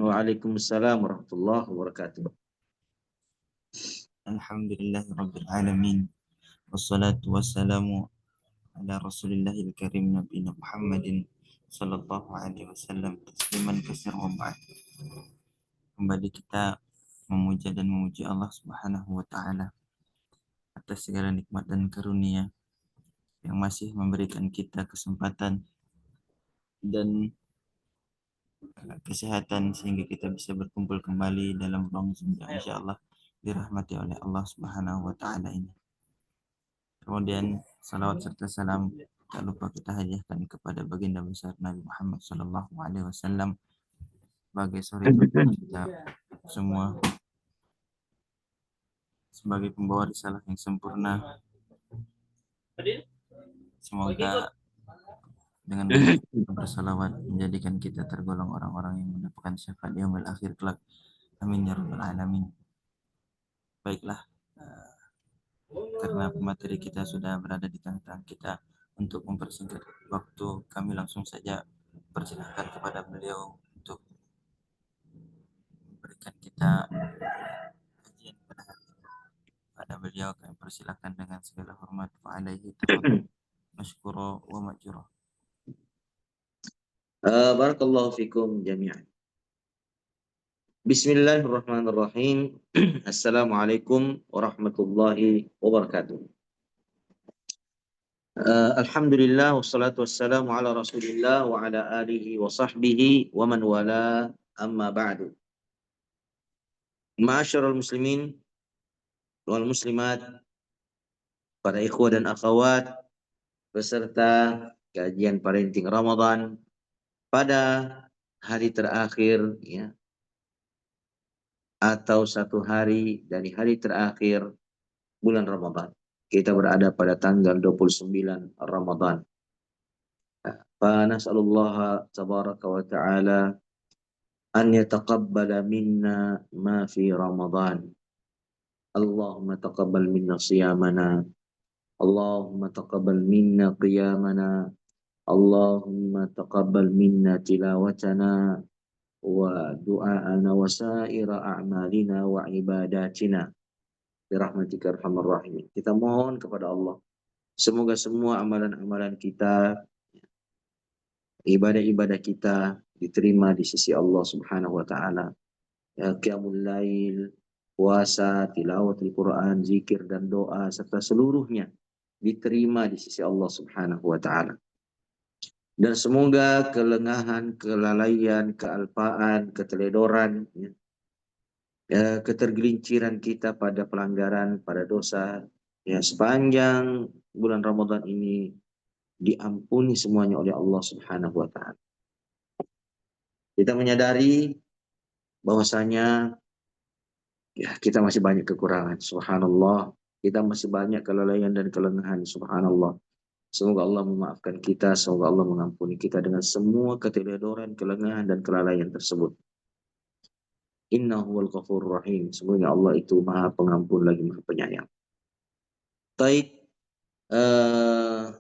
Waalaikumsalam warahmatullahi wabarakatuh. Alhamdulillahirabbil alamin. Wassalatu wassalamu ala Rasulillahil karim nabiyina Muhammadin sallallahu alaihi wasallam tasliman katsiran wa ba'd. Kembali kita memuja dan memuji Allah Subhanahu wa taala atas segala nikmat dan karunia yang masih memberikan kita kesempatan dan kesehatan sehingga kita bisa berkumpul kembali dalam ruang Zoom yang insyaallah dirahmati oleh Allah Subhanahu wa taala ini. Kemudian salawat serta salam tak lupa kita hadiahkan kepada baginda besar Nabi Muhammad Sallallahu Alaihi Wasallam sebagai suri kita semua, sebagai pembawa risalah yang sempurna. Semoga dengan bersalawat menjadikan kita tergolong orang-orang yang mendapatkan syafaat yaumil akhir kelak. Amin ya rabbal alamin. Baiklah, karena pemateri kita sudah berada di tengah-tengah kita, untuk mempersingkat waktu kami langsung saja persilahkan kepada beliau untuk memberikan kita kajian pada hari ini. Pada beliau kami persilahkan dengan segala hormat. Fa'alaihi tafadhal masykura wa ma'jura. Barakallahu fikum jami'an. Bismillahirrahmanirrahim. Assalamualaikum warahmatullahi wabarakatuh. Alhamdulillah wassalatu wassalamu ala Rasulillah wa ala alihi wa sahbihi wa man wala, amma ba'du. Ma'asyiral muslimin wal muslimat, para ikhwah dan akhwat peserta kajian parenting Ramadan pada hari terakhir ya, atau satu hari dari hari terakhir bulan Ramadan. Kita berada pada tanggal 29 Ramadan. Fa nas'alullaha tabaraka wa ta'ala an yataqabbala minna ma fi Ramadan. Allahumma taqabbal minna siyamana, Allahumma taqabbal minna qiyamana, Allahumma taqabbal minna tilawatana wa du'aana wa sa'ira a'malina wa ibadatina birahmatika arhamar rahimin. Kita mohon kepada Allah, semoga semua amalan-amalan kita, ibadah-ibadah kita diterima di sisi Allah Subhanahu wa taala. Ya, qiyamul lail, puasa, tilawatul Quran, zikir dan doa serta seluruhnya diterima di sisi Allah Subhanahu wa taala. Dan semoga kelengahan, kelalaian, kealpaan, keteledoran, ketergelinciran kita pada pelanggaran, pada dosa, ya sepanjang bulan Ramadan ini diampuni semuanya oleh Allah Subhanahu wa taala. Kita menyadari bahwasanya ya kita masih banyak kekurangan, subhanallah. Kita masih banyak kelalaian dan kelengahan, subhanallah. Semoga Allah memaafkan kita, semoga Allah mengampuni kita dengan semua keteledoran, kelengahan dan kelalaian tersebut. Innahu wal ghafurur rahim. Semoga Allah itu Maha Pengampun lagi Maha Penyayang. Baik,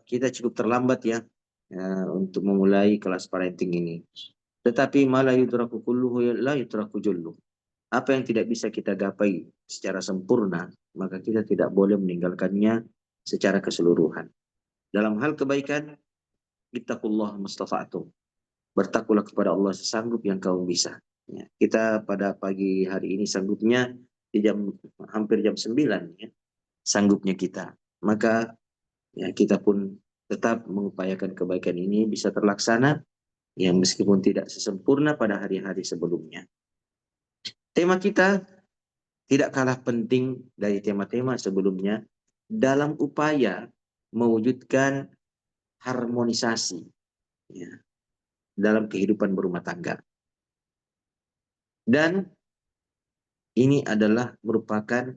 kita cukup terlambat ya untuk memulai kelas parenting ini. Tetapi ma la yudraku kulluhu la yudraku julluh. Apa yang tidak bisa kita gapai secara sempurna, maka kita tidak boleh meninggalkannya secara keseluruhan. Dalam hal kebaikan, ittaqullah mastata'tum. Bertakwalah kepada Allah sesanggup yang kamu bisa. Ya, kita pada pagi hari ini sanggupnya di hampir jam 9 ya, sanggupnya kita. Maka ya, kita pun tetap mengupayakan kebaikan ini bisa terlaksana ya, meskipun tidak sesempurna pada hari-hari sebelumnya. Tema kita tidak kalah penting dari tema-tema sebelumnya dalam upaya mewujudkan harmonisasi ya, dalam kehidupan berumah tangga. Dan ini adalah merupakan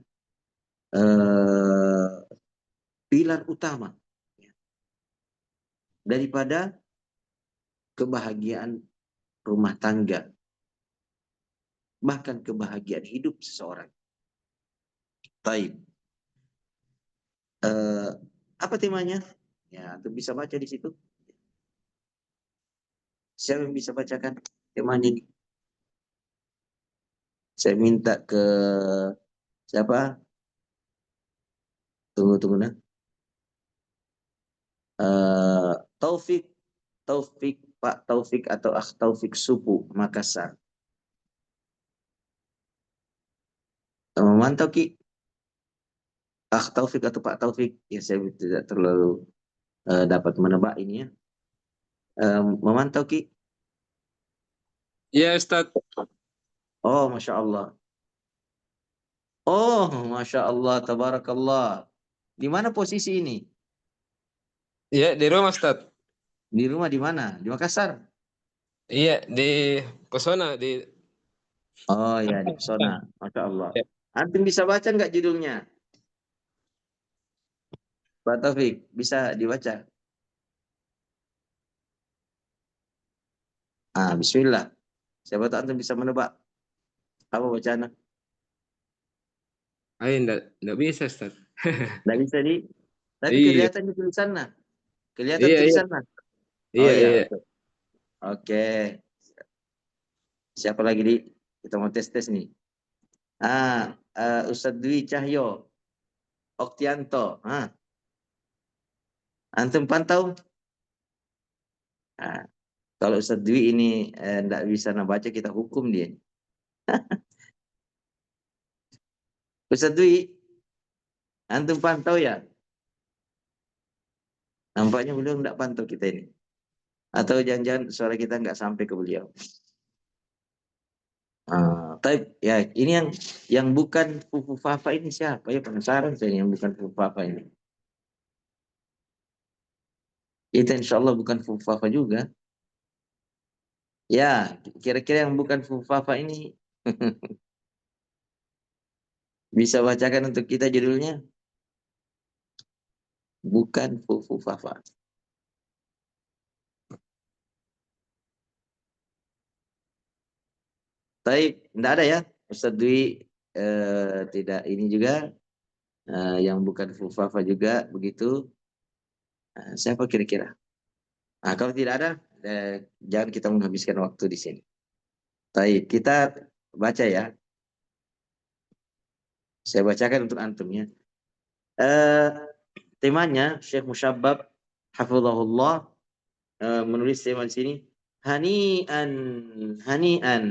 pilar utama ya, daripada kebahagiaan rumah tangga, bahkan kebahagiaan hidup seseorang. Baik. Apa temanya? Ya, untuk bisa baca di situ. Siapa yang bisa bacakan temanya ini? Saya minta ke siapa? Tunggu nah. Taufik, Taufik, Pak Taufik atau Akh Taufik Supu, Makassar. Memantau Ki, Akh Taufik atau Pak Taufik? Ya saya tidak terlalu dapat menebak ini ya. Memantau Ki? Iya, Ustadz. Oh, Masya Allah. Oh, Masya Allah, Tabarakallah. Di mana posisi ini? Iya, di rumah, Ustadz. Di rumah di mana? Di Makassar? Iya, di Kosona, di... Oh ya, di Pesona. Masya Allah. Antum bisa baca nggak judulnya? Pak Taufik, bisa dibaca? Ah, Bismillah. Siapa tahu antum bisa menebak apa bacaan. Ayo, enggak bisa, Ustadz. Nggak bisa di, tapi Iya, kelihatan di tulisannya. Kelihatan iya, iya, tulisannya. Oh iya, ya, iya. oke. Oke. Siapa lagi di? Kita mau tes-tes nih. Ustadz Dwi Cahyo, Oktianto. Antum pantau? Ah, kalau Ustadz Dwi ini nggak bisa nabaca, kita hukum dia. Ustadz Dwi, antum pantau ya? Nampaknya beliau nggak pantau kita ini. Atau jangan-jangan suara kita nggak sampai ke beliau. Tapi ya ini yang bukan Fufu Fafa ini siapa ya, penasaran saya yang bukan Fufu Fafa ini. Kita insya Allah bukan Fufu Fafa juga. Ya, kira-kira yang bukan Fufu Fafa ini bisa bacakan untuk kita judulnya? Bukan Fufu Fafa. Tapi tidak ada ya, Ustadz Dwi tidak ini juga, yang bukan Fufu Fafa juga begitu. Siapa kira-kira? Kalau tidak ada, jangan kita menghabiskan waktu di sini. Baik, kita baca ya. Saya bacakan untuk antum ya. Eh, temanya Syekh Musyabbab hafizahullah menulis tema di sini, hani'an, hani'an,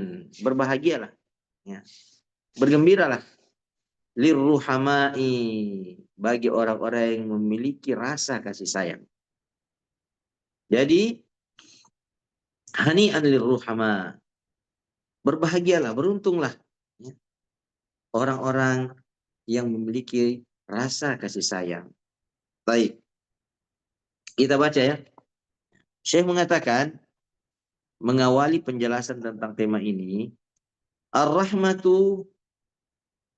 berbahagialah ya. Bergembiralah lirruhamai, bagi orang-orang yang memiliki rasa kasih sayang. Jadi hani'an lirruhama, berbahagialah, beruntunglah ya, orang-orang yang memiliki rasa kasih sayang. Baik, kita baca ya. Syekh mengatakan, mengawali penjelasan tentang tema ini, ar-rahmatu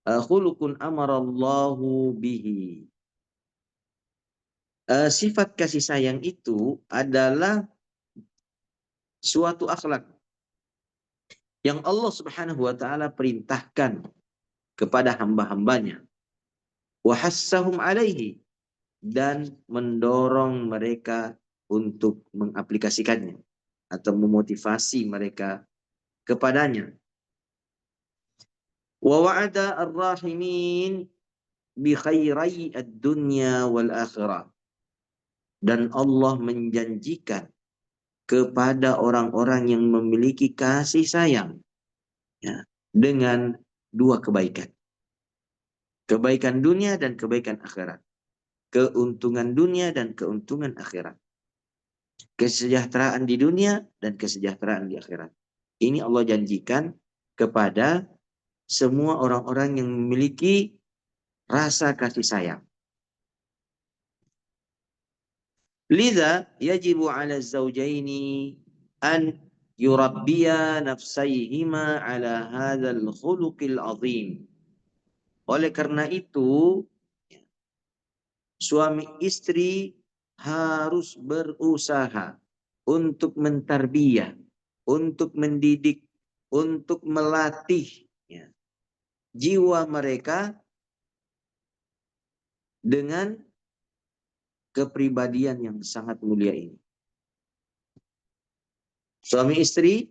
khuluqun amarallahu bihi. Sifat kasih sayang itu adalah suatu akhlak yang Allah Subhanahu wa taala perintahkan kepada hamba-hambanya. Wa hassahum alaihi, dan mendorong mereka untuk mengaplikasikannya atau memotivasi mereka kepadanya. Wa wa'ada ar-rahimin bi khairai ad-dunya wal akhirah, dan Allah menjanjikan kepada orang-orang yang memiliki kasih sayang ya, dengan dua kebaikan. Kebaikan dunia dan kebaikan akhirat. Keuntungan dunia dan keuntungan akhirat. Kesejahteraan di dunia dan kesejahteraan di akhirat. Ini Allah janjikan kepada semua orang-orang yang memiliki rasa kasih sayang. Liza yajibu ala zawjaini an yurabbiya nafsayhima ala hadzal khuluqil azim. Oleh karena itu, suami istri harus berusaha untuk mentarbiyah, untuk mendidik, untuk melatih ya, jiwa mereka dengan kepribadian yang sangat mulia ini. Suami istri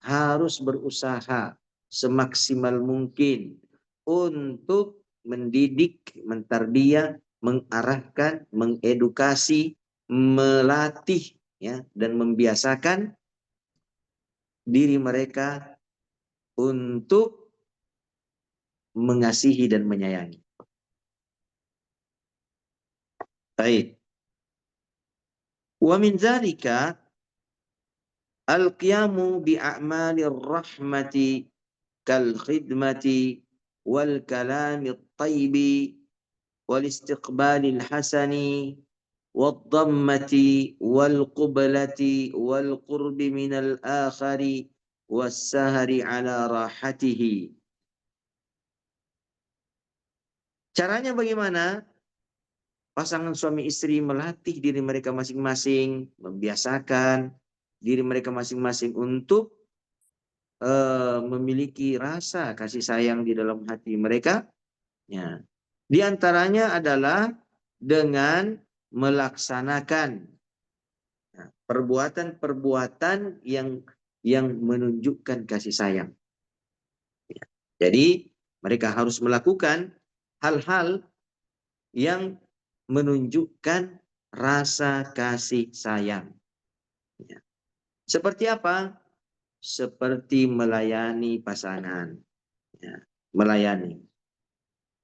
harus berusaha semaksimal mungkin untuk mendidik, mentarbiah, mengarahkan, mengedukasi, melatih ya dan membiasakan diri mereka untuk mengasihi dan menyayangi. Baik. Wa min dzalika al-qiyamu bi a'malir rahmati kal khidmati wal kalamit thayyibi wal istiqbalil hasani والضمة والقبلة والقرب من الآخر والسهر على راحته. Caranya bagaimana? Pasangan suami istri melatih diri mereka masing-masing, membiasakan diri mereka masing-masing untuk memiliki rasa kasih sayang di dalam hati mereka. Ya. Di antaranya adalah dengan melaksanakan perbuatan-perbuatan yang menunjukkan kasih sayang. Ya. Jadi mereka harus melakukan hal-hal yang menunjukkan rasa kasih sayang. Ya. Seperti apa? Seperti melayani pasangan. Ya. Melayani.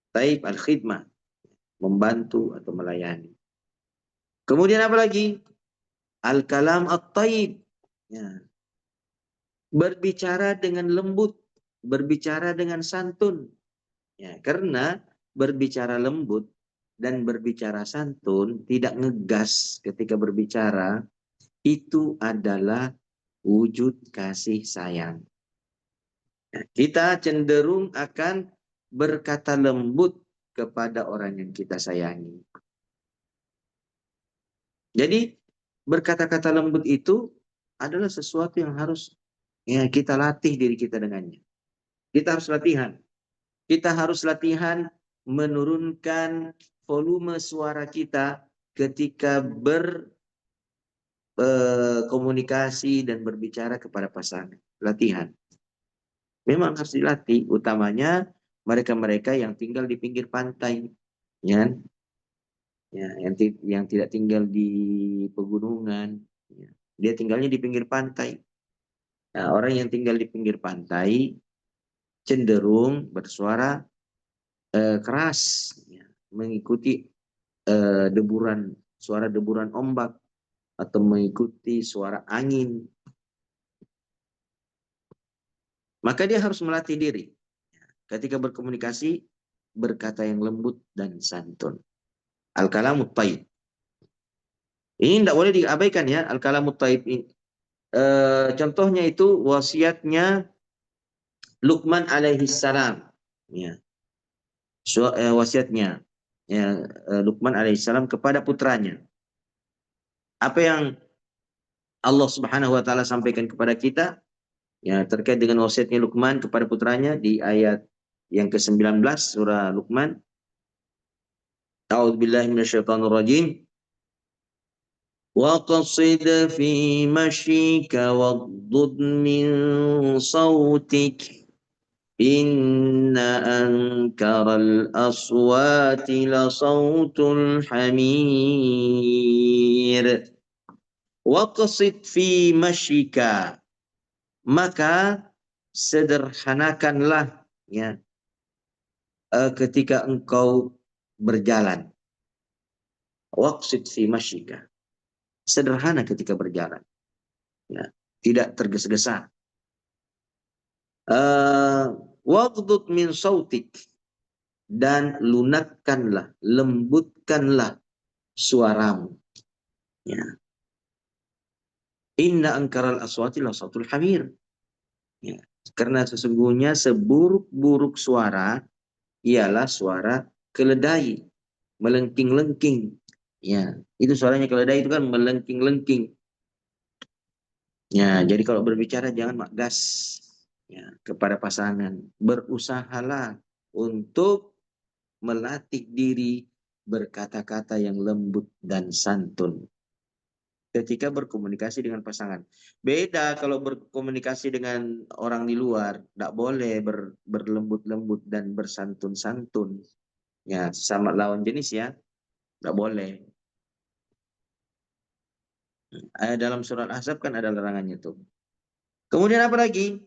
Taib al-khidmah. Membantu atau melayani. Kemudian apa lagi? Al-kalam at-taib. Ya. Berbicara dengan lembut. Berbicara dengan santun. Ya, karena berbicara lembut dan berbicara santun, tidak ngegas ketika berbicara, itu adalah wujud kasih sayang. Ya, kita cenderung akan berkata lembut kepada orang yang kita sayangi. Jadi berkata-kata lembut itu adalah sesuatu yang harus ya kita latih diri kita dengannya. Kita harus latihan. Kita harus latihan menurunkan volume suara kita ketika berkomunikasi dan berbicara kepada pasangan. Latihan. Memang harus dilatih, utamanya mereka-mereka yang tinggal di pinggir pantai. Ya, ya yang tidak tinggal di pegunungan. Ya. Dia tinggalnya di pinggir pantai. Nah, orang yang tinggal di pinggir pantai cenderung bersuara keras, ya, mengikuti suara deburan ombak atau mengikuti suara angin. Maka dia harus melatih diri ketika berkomunikasi berkata yang lembut dan santun. Al-kalamut thayyib. Ini tidak boleh diabaikan ya, al-kalamut thayyib ini. Contohnya itu wasiatnya Luqman alaihi salam. Ya. Wasiatnya ya, Luqman alaihissalam kepada putranya. Apa yang Allah Subhanahu wa taala sampaikan kepada kita ya terkait dengan wasiatnya Luqman kepada putranya di ayat yang ke-19 surah Luqman. A'udzubillahi minasyaitonir rajim. Waqsid fi masyika waghdud min sautik. Inna ankaral aswati la sautul hamir. Waqsid fi masyika. Maka sederhanakanlah ya ketika engkau berjalan. Waqsid fi masyika. Sederhana ketika berjalan. Ya, tidak tergesa-gesa. Waghdud min sautik, dan lunakkanlah, lembutkanlah suaramu. Ya. Inna angkaral aswati la sautul hamir. Ya. Karena sesungguhnya seburuk-buruk suara ialah suara keledai, melengking-lengking. Ya, itu suaranya keledai itu kan melengking-lengking. Ya, jadi kalau berbicara jangan gas. Ya, kepada pasangan, berusahalah untuk melatih diri berkata-kata yang lembut dan santun. ketika berkomunikasi dengan pasangan. Beda kalau berkomunikasi dengan orang di luar, tidak boleh berlembut-lembut dan bersantun-santun. Ya, sama lawan jenis ya, tidak boleh. Dalam surat Ahzab kan ada larangannya tuh. Kemudian apa lagi?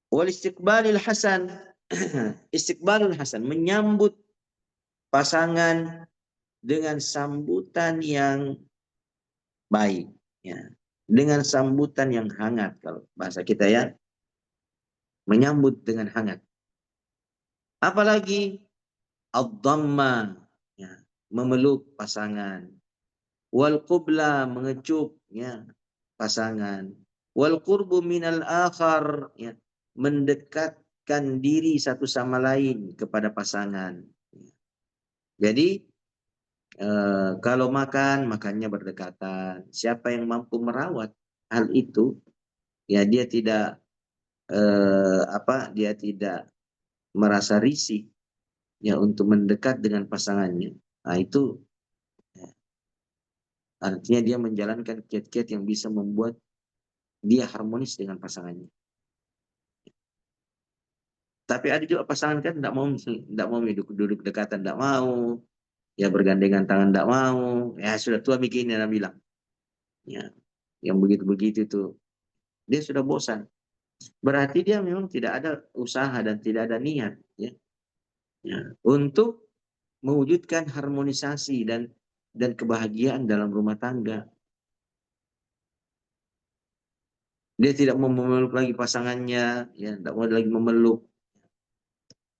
Wal istiqbalil hasan. Istiqbalul hasan, menyambut pasangan dengan sambutan yang baik, ya. Dengan sambutan yang hangat, kalau bahasa kita ya, menyambut dengan hangat. Apalagi ad-dhamma, ya, memeluk pasangan. Wal qubla, mengecup, ya, pasangan. Wal qurbu minal akhar, ya, mendekatkan diri satu sama lain kepada pasangan. Jadi kalau makannya berdekatan. Siapa yang mampu merawat hal itu, ya dia tidak dia tidak merasa risih ya untuk mendekat dengan pasangannya. Nah, itu ya, artinya dia menjalankan kiat-kiat yang bisa membuat dia harmonis dengan pasangannya. Tapi ada juga pasangan kan tidak mau duduk dekatan, tidak mau, ya bergandengan tangan tidak mau, ya sudah tua bikin dia bilang, ya yang begitu-begitu itu dia sudah bosan. Berarti dia memang tidak ada usaha dan tidak ada niat, ya, untuk mewujudkan harmonisasi dan kebahagiaan dalam rumah tangga. Dia tidak mau memeluk lagi pasangannya, ya, tidak mau lagi memeluk.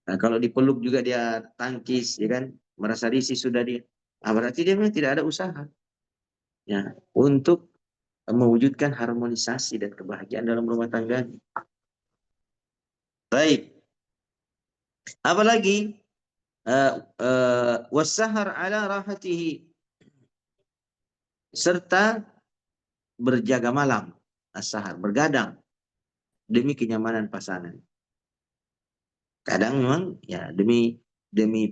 Nah, kalau dipeluk juga dia tangkis, ya kan, merasa risih sudah dia. Nah, berarti dia memang tidak ada usaha, ya, untuk mewujudkan harmonisasi dan kebahagiaan dalam rumah tangga. Baik. Apalagi wasahar ala rahatihi, serta berjaga malam, as-sahar, bergadang demi kenyamanan pasangan. Kadang memang ya demi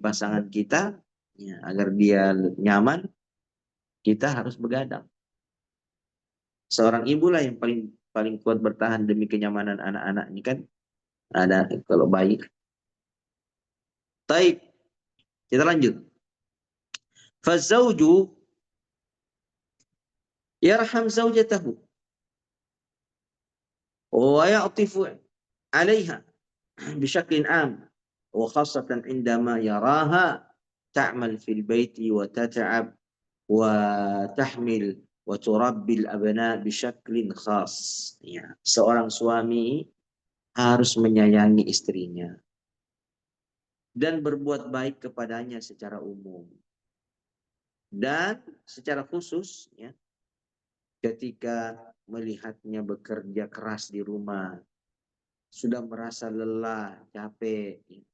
pasangan kita, ya, agar dia nyaman, kita harus begadang. Seorang ibu lah yang paling kuat bertahan demi kenyamanan anak-anaknya kan. Ada kalau bayi. Baik, kita lanjut. Fazauju yarham zaujatahu wa ya'tifu 'alaiha بشكل عام وخاصة عندما يراها تعمل في البيت وتتعب وتحمل وتربي الأبناء بشكل خاص. Ya, seorang suami harus menyayangi istrinya dan berbuat baik kepadanya secara umum. Dan secara khusus, ya, ketika melihatnya bekerja keras di rumah, sudah merasa lelah, capek, ya,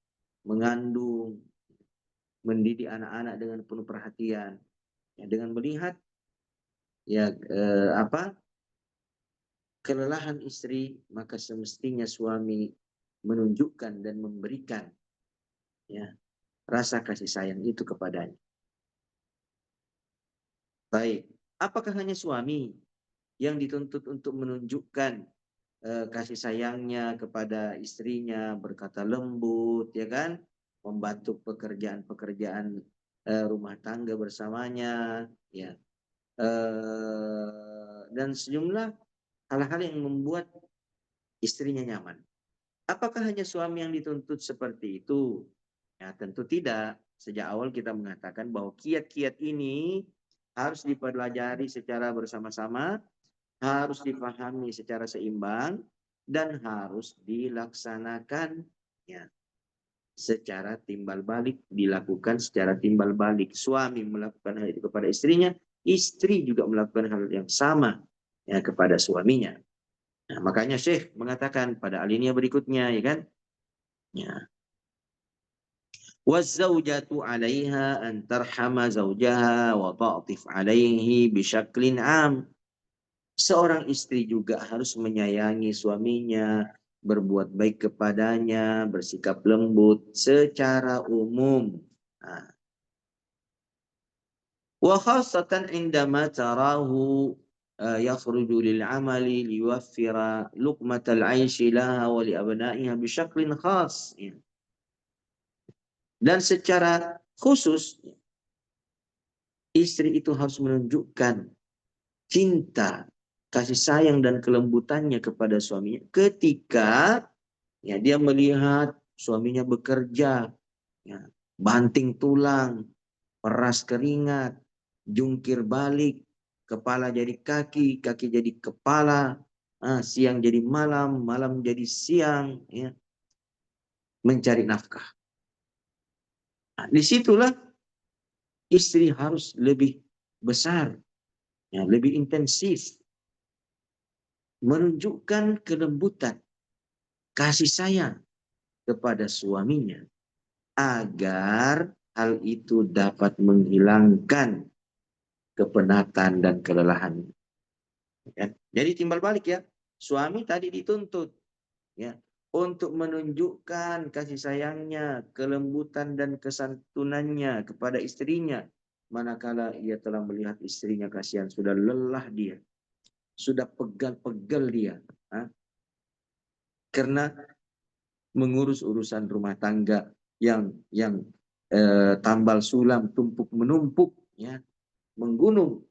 mengandung, mendidik anak-anak dengan penuh perhatian, ya, dengan melihat ya kelelahan istri, maka semestinya suami menunjukkan dan memberikan, ya, rasa kasih sayang itu kepadanya. Baik, apakah hanya suami yang dituntut untuk menunjukkan kasih sayangnya kepada istrinya, berkata lembut, ya kan, membantu pekerjaan-pekerjaan rumah tangga bersamanya, ya, dan sejumlah hal-hal yang membuat istrinya nyaman. Apakah hanya suami yang dituntut seperti itu? Ya, tentu tidak. Sejak awal kita mengatakan bahwa kiat-kiat ini harus dipelajari secara bersama-sama, harus dipahami secara seimbang, dan harus dilaksanakan, ya, secara timbal balik, dilakukan secara timbal balik. Suami melakukan hal itu kepada istrinya, istri juga melakukan hal yang sama, ya, kepada suaminya. Nah, makanya Syekh mengatakan pada alinea berikutnya, ya kan, ya, wazaujatu 'alaiha an tarhama zaujaha wa ta'tif 'alaihi bisyaklin 'am. Seorang istri juga harus menyayangi suaminya, berbuat baik kepadanya, bersikap lembut secara umum. Nah, Wa khassatan indama tarahu yakhruju lil amali liwaffira luqmatal 'aishi laha wa li abna'iha bi syaklin khas. Ya. Dan secara khusus istri itu harus menunjukkan cinta, kasih sayang dan kelembutannya kepada suaminya ketika ya dia melihat suaminya bekerja, ya, banting tulang, peras keringat, jungkir balik, kepala jadi kaki, kaki jadi kepala, siang jadi malam, malam jadi siang, ya, mencari nafkah. Nah, disitulah istri harus lebih besar, ya, lebih intensif, menunjukkan kelembutan, kasih sayang kepada suaminya agar hal itu dapat menghilangkan kepenatan dan kelelahan. Ya. Jadi timbal balik ya, suami tadi dituntut ya untuk menunjukkan kasih sayangnya, kelembutan dan kesantunannya kepada istrinya. Manakala ia telah melihat istrinya kasihan, sudah lelah dia, sudah pegal-pegal dia, karena mengurus urusan rumah tangga yang tambal sulam tumpuk menumpuk, ya, menggunung.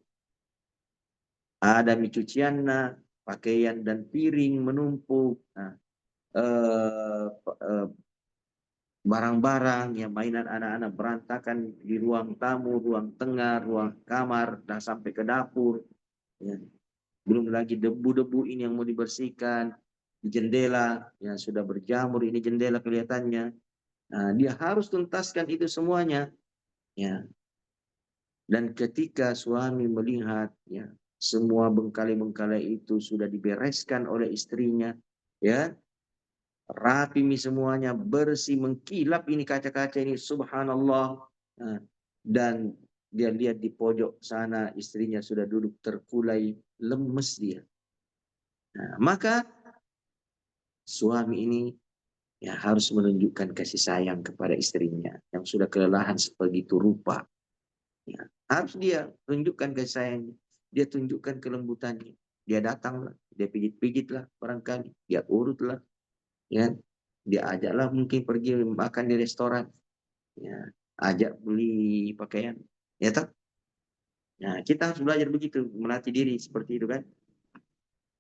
Ada cucianna, pakaian dan piring menumpuk. Nah, barang-barang, ya, mainan anak-anak berantakan di ruang tamu, ruang tengah, ruang kamar, dan sampai ke dapur. Ya. Belum lagi debu-debu ini yang mau dibersihkan di jendela, ya sudah berjamur ini jendela kelihatannya. Nah, dia harus tuntaskan itu semuanya. Ya. Dan ketika suami melihat ya semua bengkalai-bengkalai itu sudah dibereskan oleh istrinya, ya rapi ini semuanya, bersih, mengkilap ini kaca-kaca ini, subhanallah. Nah, dan dia lihat di pojok sana istrinya sudah duduk terkulai, lemes dia. Nah, maka suami ini ya harus menunjukkan kasih sayang kepada istrinya yang sudah kelelahan sebegitu rupa. Ya, harus dia tunjukkan kasih sayangnya, dia tunjukkan kelembutannya. Dia datanglah, dia pijit-pijitlah barangkali, dia urutlah, ya, dia ajaklah mungkin pergi makan di restoran, ya, ajak beli pakaian, ya tak. Nah, kita harus belajar begitu, melatih diri seperti itu kan.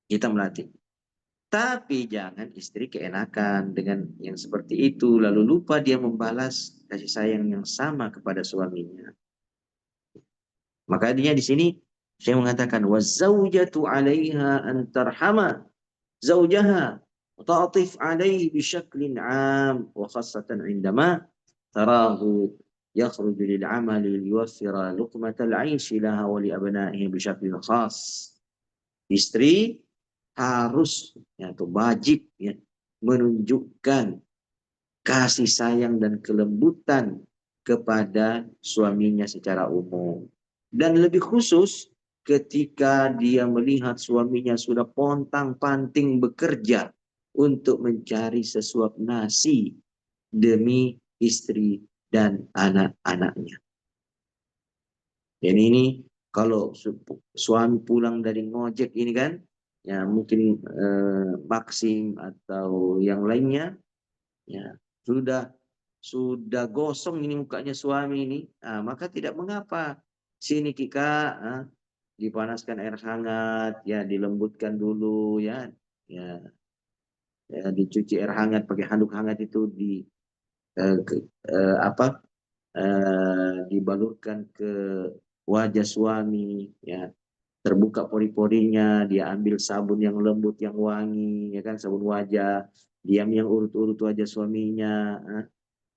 Kita melatih. Tapi jangan istri keenakan dengan yang seperti itu, lalu lupa dia membalas kasih sayang yang sama kepada suaminya. Makanya di sini saya mengatakan wazaujatu 'alaiha an tarhama zaujaha wa ta'tif 'alaihi bi syaklin 'am wa khassatan 'indama tarahu yakhruju lil 'amali liwaffira luqmatal 'aishi laha wa li abna'ihi bi syaklin khas. Istri harus ya, atau wajib ya, menunjukkan kasih sayang dan kelembutan kepada suaminya secara umum. Dan lebih khusus ketika dia melihat suaminya sudah pontang-panting bekerja untuk mencari sesuap nasi demi istri dan anak-anaknya. Dan ini kalau suami pulang dari ngojek ini kan, ya mungkin Maxim atau yang lainnya, ya sudah gosong ini mukanya suami ini, maka tidak mengapa. Sini Kika, dipanaskan air hangat, ya dilembutkan dulu, ya, ya, ya dicuci air hangat pakai handuk hangat itu dibalurkan ke wajah suami, ya terbuka pori-porinya, dia ambil sabun yang lembut yang wangi, ya kan, sabun wajah, diam yang urut-urut wajah suaminya.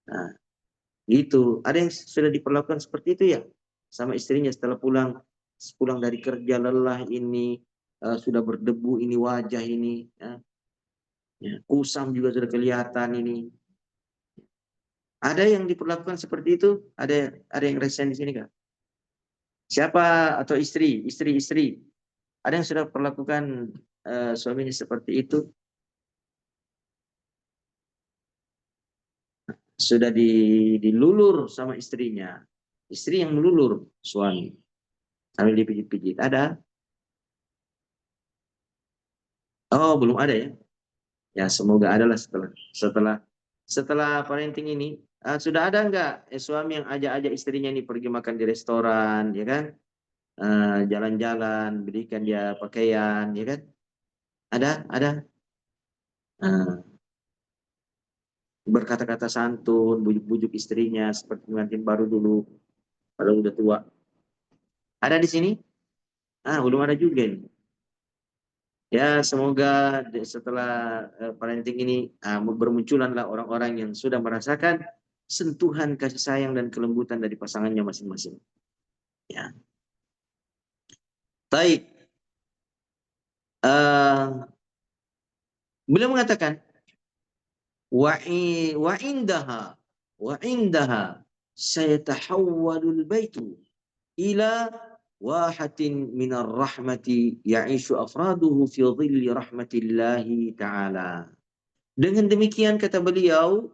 Nah, gitu. Ada yang sudah diperlakukan seperti itu ya sama istrinya setelah pulang dari kerja lelah ini, sudah berdebu ini wajah ini, ya, kusam juga sudah kelihatan ini. Ada yang diperlakukan seperti itu? Ada yang resen di sini Kak? Siapa atau istri? Ada yang sudah perlakukan suaminya seperti itu? Sudah dilulur sama istrinya. Istri yang melulur suami. sambil dipijit-pijit. Ada? Oh, belum ada ya? Ya, semoga adalah setelah parenting ini. Sudah ada nggak suami yang ajak-ajak istrinya ini pergi makan di restoran, ya kan? Jalan-jalan, berikan dia pakaian, ya kan? Ada. Eh, Berkata-kata santun, bujuk-bujuk istrinya seperti pengantin baru dulu, kalau udah tua. Ada di sini? Belum ada juga nih. Ya, semoga setelah parenting ini bermunculanlah orang-orang yang sudah merasakan sentuhan kasih sayang dan kelembutan dari pasangannya masing-masing. Ya, baik. Beliau mengatakan wa indaha sayatahawwalul baitu ila wahatin minar rahmati ya'ishu afraduhu fi dhilli rahmatillahi ta'ala. Dengan demikian kata beliau,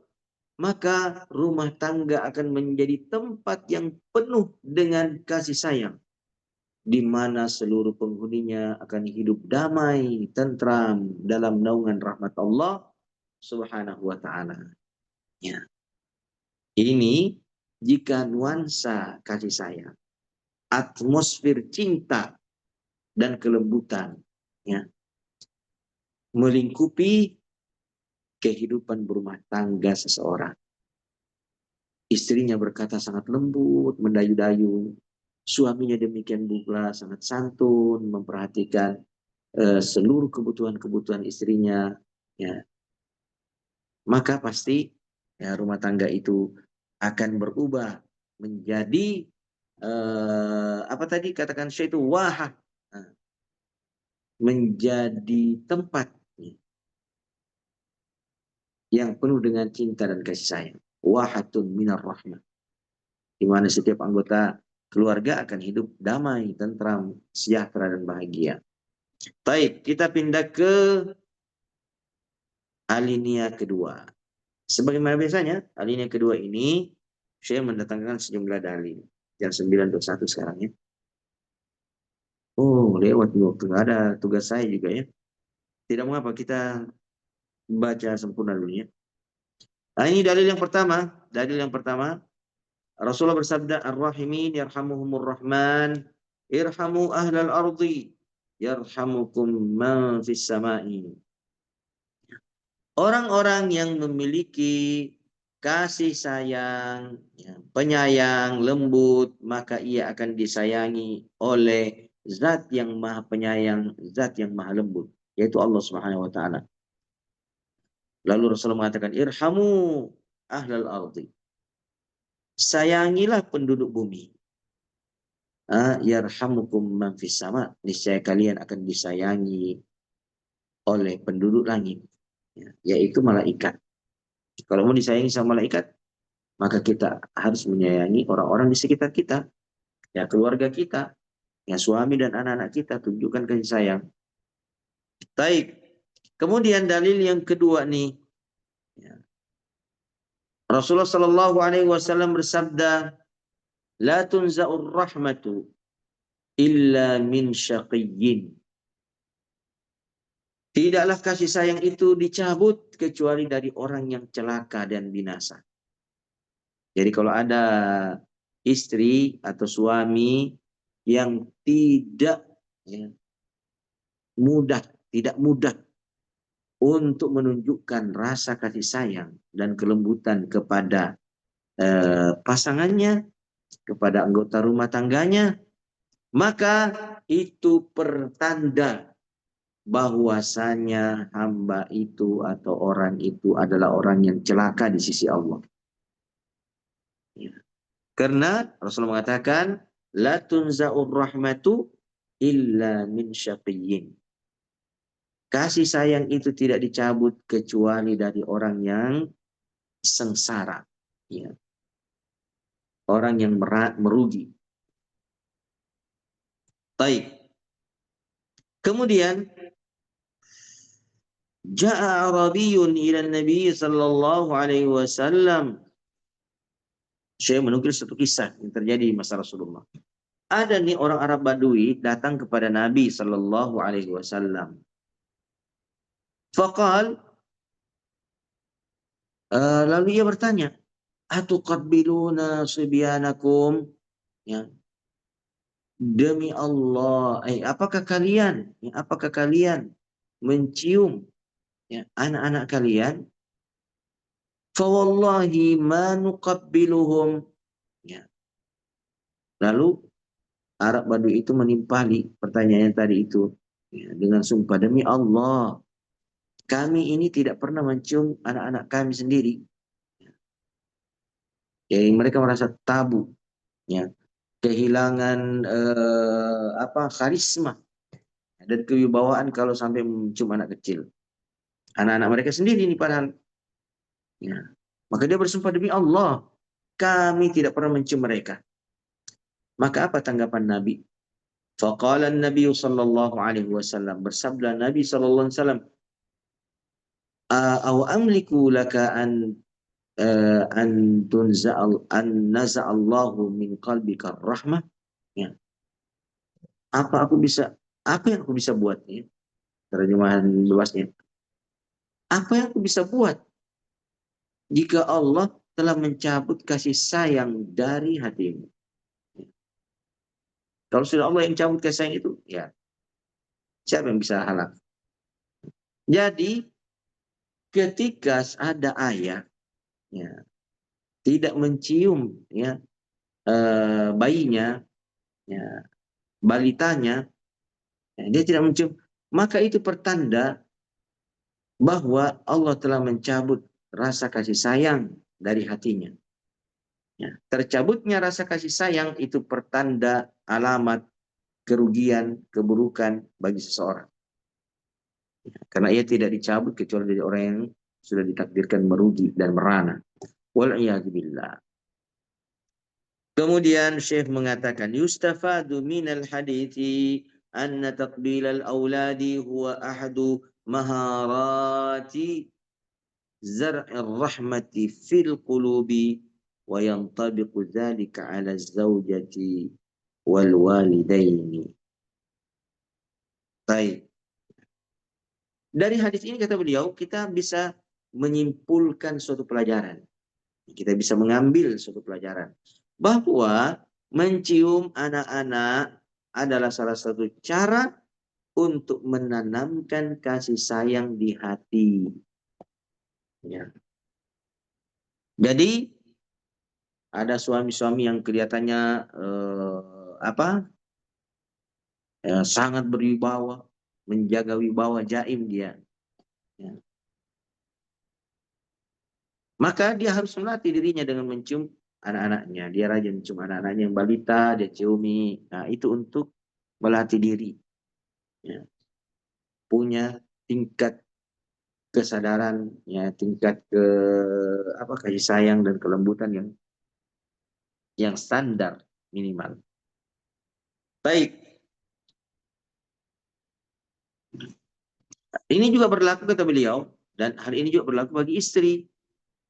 maka rumah tangga akan menjadi tempat yang penuh dengan kasih sayang, di mana seluruh penghuninya akan hidup damai, tentram dalam naungan rahmat Allah Subhanahu wa taala. Ya. Ini jika nuansa kasih sayang, atmosfer cinta dan kelembutan, ya, melingkupi kehidupan berumah tangga seseorang. Istrinya berkata sangat lembut, mendayu-dayu. Suaminya demikian pula sangat santun, memperhatikan seluruh kebutuhan-kebutuhan istrinya. Ya. Maka pasti ya, rumah tangga itu akan berubah menjadi apa tadi katakan saya itu wahah, menjadi tempat yang penuh dengan cinta dan kasih sayang. Wahatun minar rahmah. Di mana setiap anggota keluarga akan hidup damai, tentram, sejahtera, dan bahagia. Baik, kita pindah ke alinea kedua. Sebagaimana biasanya, alinea kedua ini saya mendatangkan sejumlah dalil. Jam 9.21 sekarang ya. Oh, lewat waktu. Ada tugas saya juga ya. Tidak mengapa, kita baca sempurna dulu ya. Ini dalil yang pertama. Rasulullah bersabda, Ar-Rahimin yarhamuhumur Rahman, irhamu ahlal ardi, yarhamukum man fis sama'i. Orang-orang yang memiliki kasih sayang, penyayang, lembut, maka ia akan disayangi oleh Zat yang Maha Penyayang, Zat yang Maha Lembut, yaitu Allah Subhanahu wa taala. Lalu Rasulullah mengatakan, irhamu ahlal ardi. Sayangilah penduduk bumi. Yarhamukum man fis sama. Niscaya kalian akan disayangi oleh penduduk langit, yaitu malaikat. Kalau mau disayangi sama malaikat, maka kita harus menyayangi orang-orang di sekitar kita, ya keluarga kita, ya suami dan anak-anak kita, tunjukkan kasih sayang. Baik. Kemudian dalil yang kedua nih, ya. Rasulullah Shallallahu Alaihi Wasallam bersabda, La tunza'ur rahmatu illa min syaqiyyin. Tidaklah kasih sayang itu dicabut kecuali dari orang yang celaka dan binasa. Jadi kalau ada istri atau suami yang tidak mudah untuk menunjukkan rasa kasih sayang dan kelembutan kepada pasangannya, kepada anggota rumah tangganya, maka itu pertanda bahwasanya hamba itu atau orang itu adalah orang yang celaka di sisi Allah. Ya. Karena Rasulullah mengatakan, La tunza'ur rahmatu illa min syaqiyyin. Kasih sayang itu tidak dicabut kecuali dari orang yang sengsara. Ya. Orang yang merugi. Baik. Kemudian Ja'a Arabiyun ila Nabi sallallahu alaihi wasallam. Saya menukil satu kisah yang terjadi di masa Rasulullah. ada nih orang Arab Badui datang kepada Nabi Sallallahu Alaihi Wasallam. Faqal, lalu ia bertanya, atuqabbiluna subyanakum? Ya, demi Allah, apakah kalian mencium ya, anak-anak kalian? Fawallahi ma nuqabbiluhum. Ya. Lalu Arab Badui itu menimpali pertanyaannya tadi itu ya, dengan sumpah, demi Allah, kami ini tidak pernah mencium anak-anak kami sendiri. Jadi mereka merasa tabu, ya, kehilangan karisma dan kewibawaan kalau sampai mencium anak kecil. Anak-anak mereka sendiri ini padahal. Ya. Maka dia bersumpah, demi Allah, kami tidak pernah mencium mereka. Maka apa tanggapan Nabi? Faqala Nabi sallallahu alaihi wasallam, bersabda Nabi sallallahu alaihi wasallam, aw amliku laka an naza'allahu min qalbika rahmah. Ya. Apa yang aku bisa buat ya? Terjemahan luasnya. Apa yang aku bisa buat jika Allah telah mencabut kasih sayang dari hatimu? Kalau sudah Allah yang cabut kasih sayang itu, ya siapa yang bisa halang? Jadi ketika ada ayah ya, tidak mencium ya bayinya, ya, balitanya, ya, dia tidak mencium, maka itu pertanda bahwa Allah telah mencabut rasa kasih sayang dari hatinya. Ya, tercabutnya rasa kasih sayang itu pertanda alamat kerugian, keburukan bagi seseorang. Ya, karena ia tidak dicabut kecuali dari orang yang sudah ditakdirkan merugi dan merana. Wal'iyadzubillah. Kemudian Syekh mengatakan, yustafadu minal hadithi anna taqbilal awladi huwa ahadu maharati zar'ir rahmati fil qulubi wa yantabiqu dhalika ala zawjati wal walidaini. Baik. Dari hadis ini kata beliau, kita bisa menyimpulkan suatu pelajaran. Kita bisa mengambil suatu pelajaran bahwa mencium anak-anak adalah salah satu cara untuk menanamkan kasih sayang di hati. Ya. Jadi ada suami-suami yang kelihatannya sangat berwibawa, menjaga wibawa jaim dia. Ya. Maka dia harus melatih dirinya dengan mencium anak-anaknya. Dia rajin mencium anak-anaknya yang balita, dia ciumi. Nah, itu untuk melatih diri. Ya. Punya tingkat kesadaran, ya, tingkat kasih sayang dan kelembutan yang standar minimal. Baik. Ini juga berlaku kata beliau, dan hal ini juga berlaku bagi istri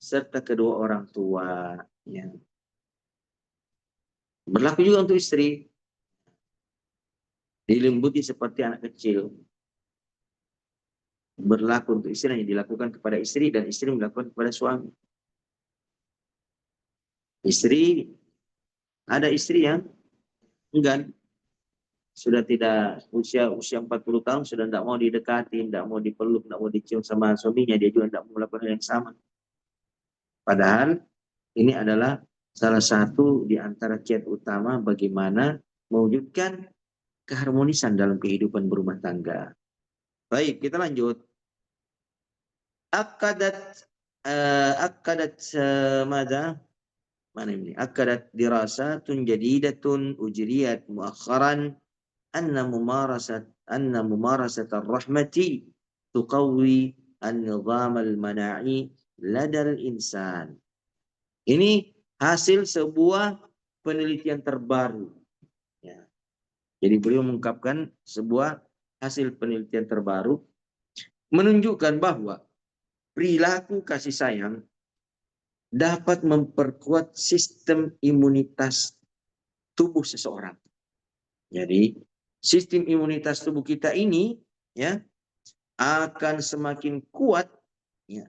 serta kedua orang tua. Ya. Berlaku juga untuk istri. Dilembuti seperti anak kecil. Berlaku untuk istri yang dilakukan kepada istri dan istri melakukan kepada suami. Ada istri yang enggan, sudah tidak usia 40 tahun, sudah tidak mau didekati, tidak mau dipeluk, tidak mau dicium sama suaminya, dia juga tidak mau melakukan hal yang sama. Padahal ini adalah salah satu di antara kiat utama bagaimana mewujudkan keharmonisan dalam kehidupan berumah tangga. Baik, kita lanjut. Akadat mada? Mana ini? Akadat dirasatun jadidatun ujriyat muakharan anna mumarasat ar-rahmati tuqawwi an-nizam al-mana'i ladal insan. Ini hasil sebuah penelitian terbaru. Ya. Jadi beliau mengungkapkan sebuah hasil penelitian terbaru menunjukkan bahwa perilaku kasih sayang dapat memperkuat sistem imunitas tubuh seseorang. Jadi sistem imunitas tubuh kita ini ya akan semakin kuat ya,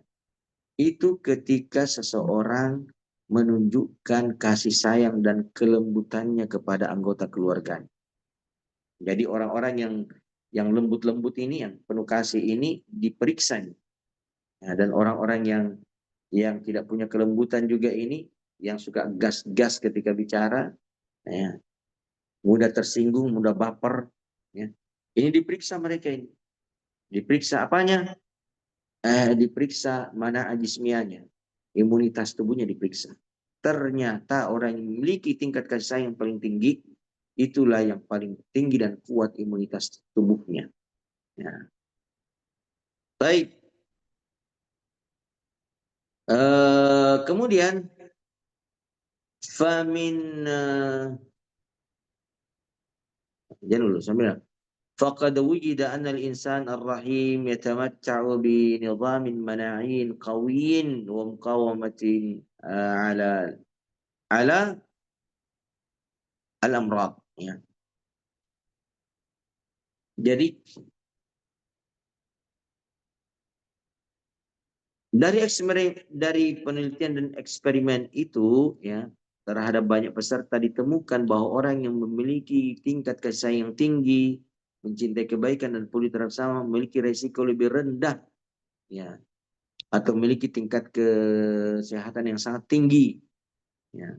itu ketika seseorang menunjukkan kasih sayang dan kelembutannya kepada anggota keluarga. Jadi orang-orang yang lembut-lembut ini, yang penuh kasih ini diperiksa nih. Ya, dan orang-orang yang tidak punya kelembutan juga ini, yang suka gas-gas ketika bicara, ya, mudah tersinggung, mudah baper, ya. Ini diperiksa mereka ini. Diperiksa apanya? Diperiksa mana jismianya, imunitas tubuhnya diperiksa. Ternyata orang yang memiliki tingkat kasih sayang yang paling tinggi, itulah yang paling tinggi dan kuat imunitas tubuhnya. Ya. Baik. Kemudian, famin jangan dulu sambil. فقد وجد أن الإنسان الرحيم يتمتع بنظام مناعي قوي ومقاومة على الأمراض. Ya. Jadi dari penelitian dan eksperimen itu ya terhadap banyak peserta ditemukan bahwa orang yang memiliki tingkat kasih sayang yang tinggi, mencintai kebaikan dan peduli terhadap sama, memiliki resiko lebih rendah ya, atau memiliki tingkat kesehatan yang sangat tinggi ya,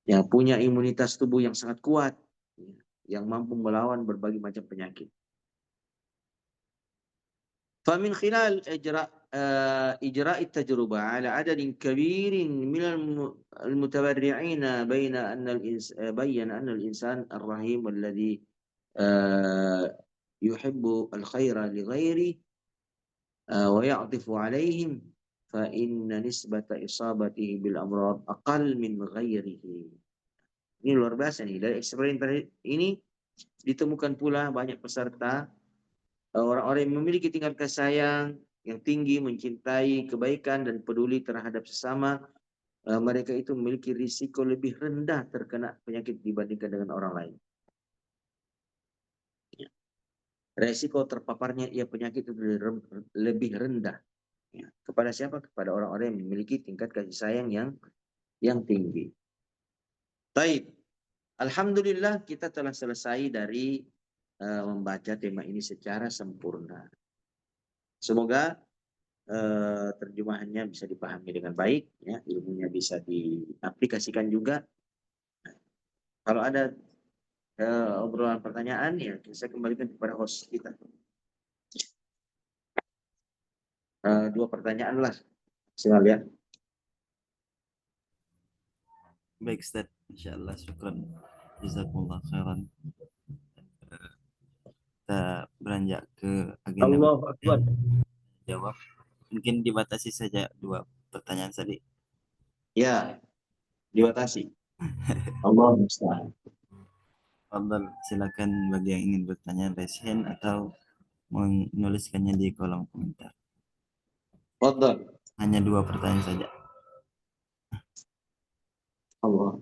yang punya imunitas tubuh yang sangat kuat ya, yang mampu melawan berbagai macam penyakit. فمن خلال إجراء التجربة على عدد كبير من المتبرعين بين أن الإنسان الرحيم الذي يحب الخير لغيره ويعطف عليهم فإن نسبة إصابته بالأمراض أقل من غيره. Ini luar biasa nih. Dari eksperimen ini ditemukan pula banyak peserta orang-orang yang memiliki tingkat kasih sayang yang tinggi, mencintai kebaikan dan peduli terhadap sesama, mereka itu memiliki risiko lebih rendah terkena penyakit dibandingkan dengan orang lain. Ya. Risiko terpaparnya penyakit itu lebih rendah. Ya. Kepada siapa? Kepada orang-orang yang memiliki tingkat kasih sayang yang tinggi. Baik. Alhamdulillah kita telah selesai dari membaca tema ini secara sempurna. Semoga terjemahannya bisa dipahami dengan baik, ya, ilmunya bisa diaplikasikan juga. Kalau ada obrolan pertanyaan, ya saya kembalikan kepada host kita. 2 pertanyaan lah, silakan ya. Baik Ustaz, insyaallah syukran. Jazakumullah khairan. Kita beranjak ke agenda Allahu Akbar. jawab. Mungkin dibatasi saja 2 pertanyaan tadi. Ya, dibatasi. Allah musta'an. Fadhal, silakan bagi yang ingin bertanya raise hand atau menuliskannya di kolom komentar. Fadhal. Hanya 2 pertanyaan saja. Allah.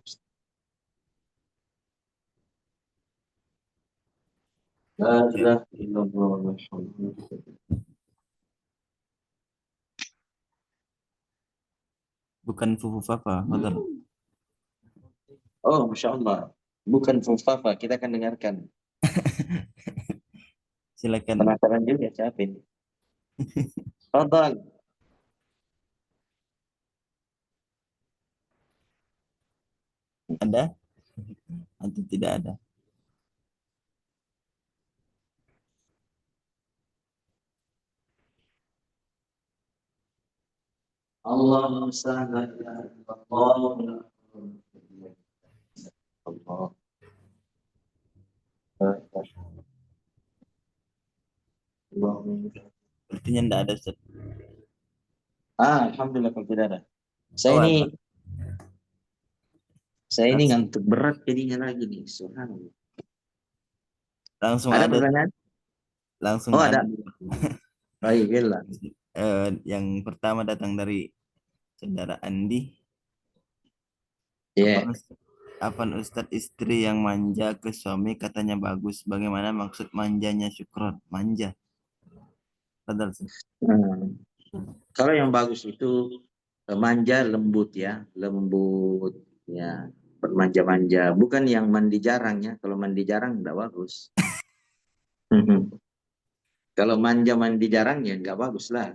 La ilaha illallah. Bukan Fufu Fafa, fadhal. Oh, Masya Allah. Bukan Fufafa, kita akan dengarkan. Silakan. Penasaran juga siapa ini. Fadhal. Ada atau tidak ada? Allah sangat Allah. Allah. Sepertinya tidak ada Ustaz. Alhamdulillah kalau tidak ada. Saya ini ngantuk berat jadinya lagi nih. Subhanallah. Langsung Ada ada. pertanyaan? Langsung Oh, ada. ada. Baiklah. Yang pertama datang dari saudara Andi. Ya. Afan Ustadz, istri yang manja ke suami katanya bagus. Bagaimana maksud manjanya Syukron? Manja. Padahal Kalau yang bagus itu manja, lembut ya, lembut ya, bermanja-manja. Bukan yang mandi jarang ya. Kalau mandi jarang enggak bagus. Kalau manja mandi jarang ya enggak bagus lah.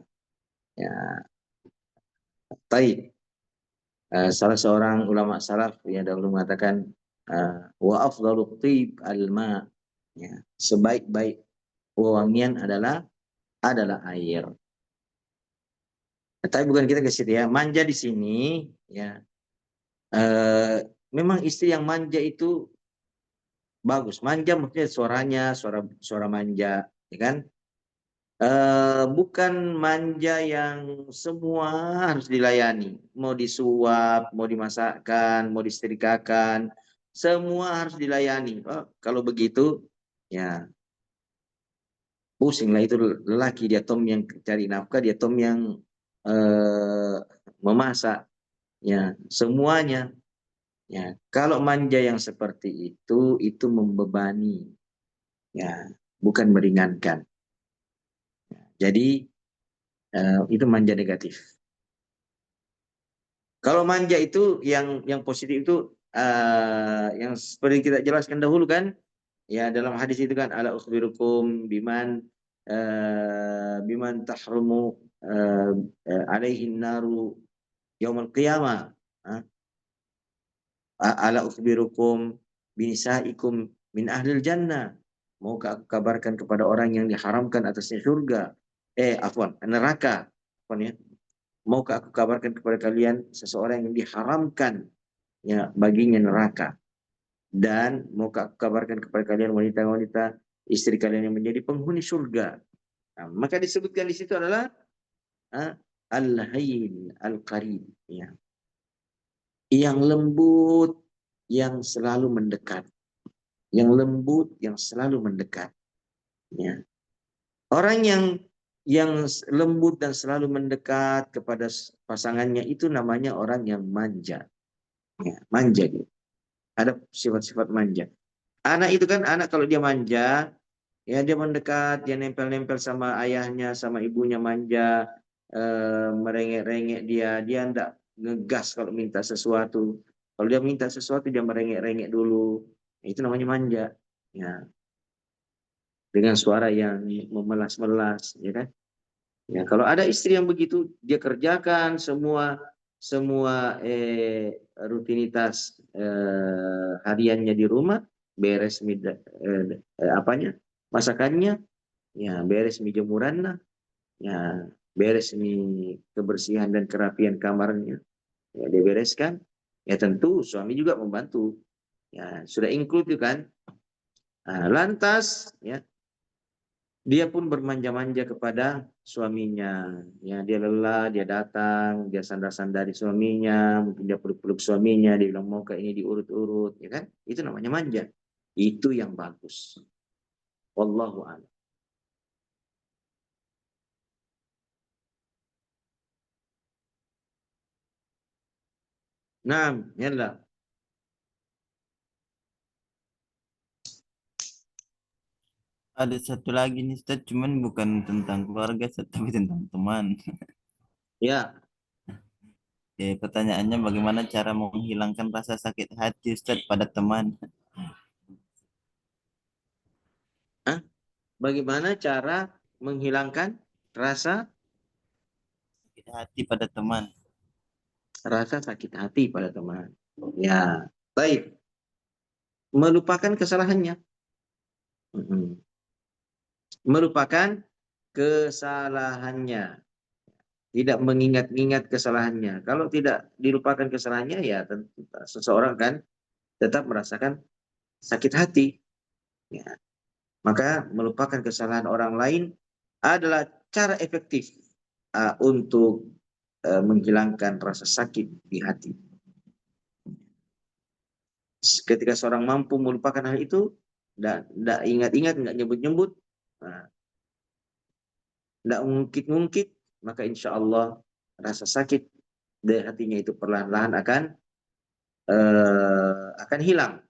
Ya, baik. Salah seorang ulama salaf yang dahulu mengatakan wa afdalu thib al-ma, ya, sebaik-baik wewangian adalah air. Tapi bukan kita ke situ ya. Manja di sini ya, memang istri yang manja itu bagus. Manja maksudnya suaranya suara manja, ya kan? Bukan manja yang semua harus dilayani. Mau disuap, mau dimasakkan, mau disetrikakan, semua harus dilayani. Oh, kalau begitu, ya pusing lah itu lelaki. Dia tom yang cari nafkah, dia tom yang memasak. Ya, semuanya. Ya, kalau manja yang seperti itu membebani. Ya, bukan meringankan. Jadi itu manja negatif. Kalau manja itu yang positif itu yang seperti kita jelaskan dahulu kan, ya dalam hadis itu kan ala ukhbirukum biman tahrumu alaihin naru yaumul qiyamah. Ala ukhbirukum binisaikum min ahlil jannah. Maukah aku kabarkan kepada orang yang diharamkan atasnya surga? Afwan, neraka. Afwan ya. Maukah aku kabarkan kepada kalian seseorang yang diharamkan ya baginya neraka? Dan maukah aku kabarkan kepada kalian wanita-wanita istri kalian yang menjadi penghuni surga? Nah, maka disebutkan di situ adalah al-hayyin al-qarib, ya. Yang lembut, yang selalu mendekat. Yang lembut, yang selalu mendekat. Ya. Orang yang lembut dan selalu mendekat kepada pasangannya itu namanya orang yang manja. Ya, manja gitu. Ada sifat-sifat manja. Anak itu kan, anak kalau dia manja, ya dia mendekat, dia nempel-nempel sama ayahnya, sama ibunya, manja, merengek-rengek dia enggak ngegas kalau minta sesuatu. Kalau dia minta sesuatu, dia merengek-rengek dulu. Itu namanya manja. Ya, dengan suara yang memelas-melas, ya kan? Ya, kalau ada istri yang begitu, dia kerjakan semua rutinitas hariannya di rumah, beres apanya, masakannya, ya beres jemuran, ya beres kebersihan dan kerapian kamarnya, ya dia bereskan. Ya tentu suami juga membantu. Ya sudah include kan. Nah, lantas ya dia pun bermanja-manja kepada suaminya. Ya, dia lelah, dia datang, dia sandar-sandari suaminya, mungkin dia peluk-peluk suaminya, dia bilang mau ke ini diurut-urut, ya kan? Itu namanya manja. Itu yang bagus. Wallahu a'lam. Nah, ya. ada satu lagi nih Ustadz, cuman bukan tentang keluarga Ustadz, tapi tentang teman. Ya, Pertanyaannya bagaimana cara menghilangkan rasa sakit hati Ustadz pada teman? bagaimana cara menghilangkan rasa Sakit hati pada teman. sakit hati pada teman? Ya, baik. Melupakan kesalahannya. Melupakan kesalahannya. Tidak mengingat-ingat kesalahannya. Kalau tidak dilupakan kesalahannya, ya tentu seseorang kan tetap merasakan sakit hati. Ya. Maka melupakan kesalahan orang lain adalah cara efektif untuk menghilangkan rasa sakit di hati. Ketika seorang mampu melupakan hal itu, tidak ingat-ingat, tidak nyebut-nyebut, tidak ngungkit-ngungkit, maka insya Allah rasa sakit dari hatinya itu perlahan-lahan akan akan hilang.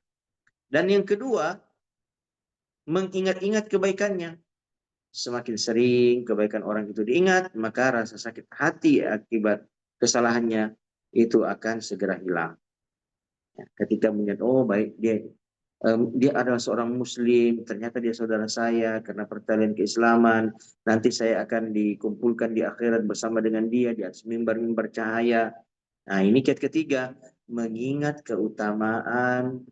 Dan yang kedua, mengingat-ingat kebaikannya. Semakin sering kebaikan orang itu diingat, maka rasa sakit hati akibat kesalahannya itu akan segera hilang. Ya, ketika melihat, oh baik, dia adalah seorang muslim, ternyata dia saudara saya karena pertalian keislaman, nanti saya akan dikumpulkan di akhirat bersama dengan dia di atas mimbar-mimbar cahaya. Nah, ini kiat ketiga, mengingat keutamaan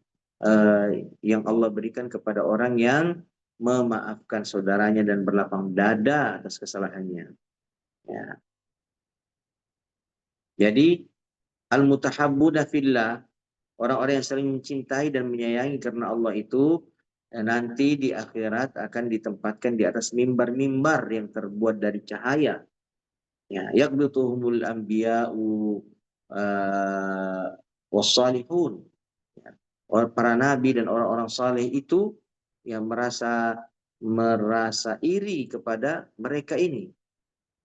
yang Allah berikan kepada orang yang memaafkan saudaranya dan berlapang dada atas kesalahannya. Ya. Jadi al-mutahabbuna fillah, orang-orang yang saling mencintai dan menyayangi karena Allah itu nanti di akhirat akan ditempatkan di atas mimbar-mimbar yang terbuat dari cahaya. Ya, yaqbituhumul anbiya'u wassalihun. Ya. Para nabi dan orang-orang saleh itu yang merasa iri kepada mereka ini.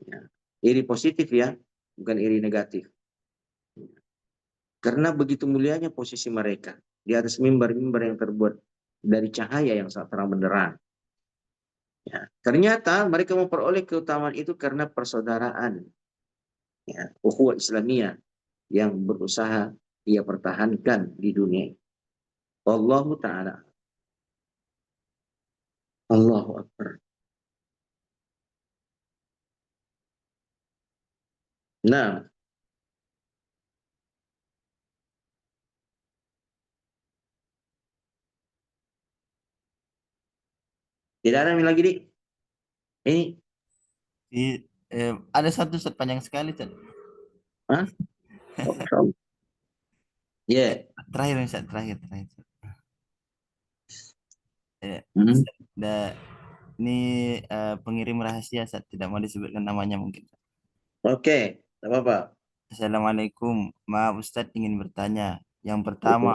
Ya. Iri positif ya, bukan iri negatif. Karena begitu mulianya posisi mereka di atas mimbar-mimbar yang terbuat dari cahaya yang sangat terang benderang. Ya. Ternyata mereka memperoleh keutamaan itu karena persaudaraan, ya, ukhuwah Islamiyah yang berusaha ia pertahankan di dunia. Allahu Ta'ala. Allahu Akbar. Nah, tidak ada yang lagi, Dik. Ini, Ada satu set panjang sekali, Ustaz. hah? Oh, Masya Allah. Ya. Terakhir, Ustaz, terakhir. Ustaz. Hmm. Ini pengirim rahasia, Ustaz. Tidak mau disebutkan namanya mungkin. Oke, tak apa-apa. Assalamualaikum. Maaf, Ustaz, ingin bertanya. Yang pertama,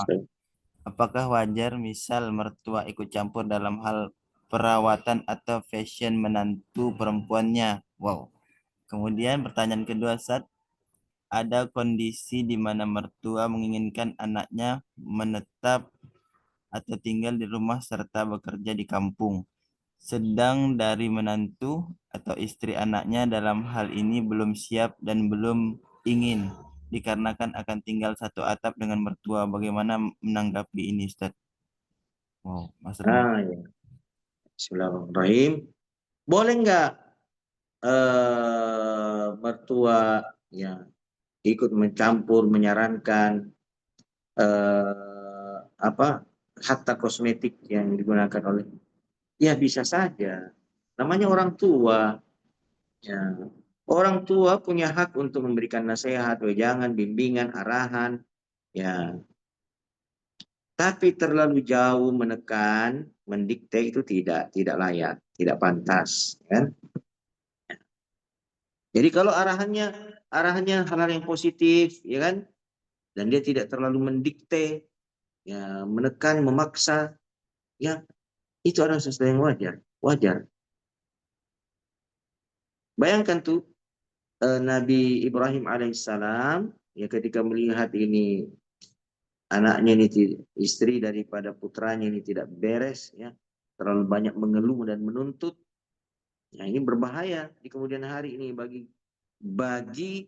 apakah wajar misal mertua ikut campur dalam hal perawatan atau fashion menantu perempuannya? Wow. Kemudian pertanyaan kedua, Ustaz, ada kondisi di mana mertua menginginkan anaknya menetap atau tinggal di rumah serta bekerja di kampung. Sedang dari menantu atau istri anaknya dalam hal ini belum siap dan belum ingin dikarenakan akan tinggal satu atap dengan mertua. Bagaimana menanggapi ini, Ustaz? Wow, Mas Rama. Ya. Bismillahirrahmanirrahim. Boleh nggak mertua ya ikut mencampur, menyarankan apa hatta kosmetik yang digunakan oleh, ya bisa saja. Namanya orang tua. Ya. Orang tua punya hak untuk memberikan nasihat, wejangan, bimbingan, arahan. Ya. Tapi terlalu jauh menekan, mendikte itu tidak layak, tidak pantas, kan? Jadi kalau arahannya hal-hal yang positif, ya kan? Dan dia tidak terlalu mendikte, ya, menekan, memaksa, ya itu adalah sesuatu yang wajar. Bayangkan tuh Nabi Ibrahim alaihissalam, ya ketika melihat ini anaknya ini istri daripada putranya ini tidak beres, ya terlalu banyak mengeluh dan menuntut, ya ini berbahaya di kemudian hari ini bagi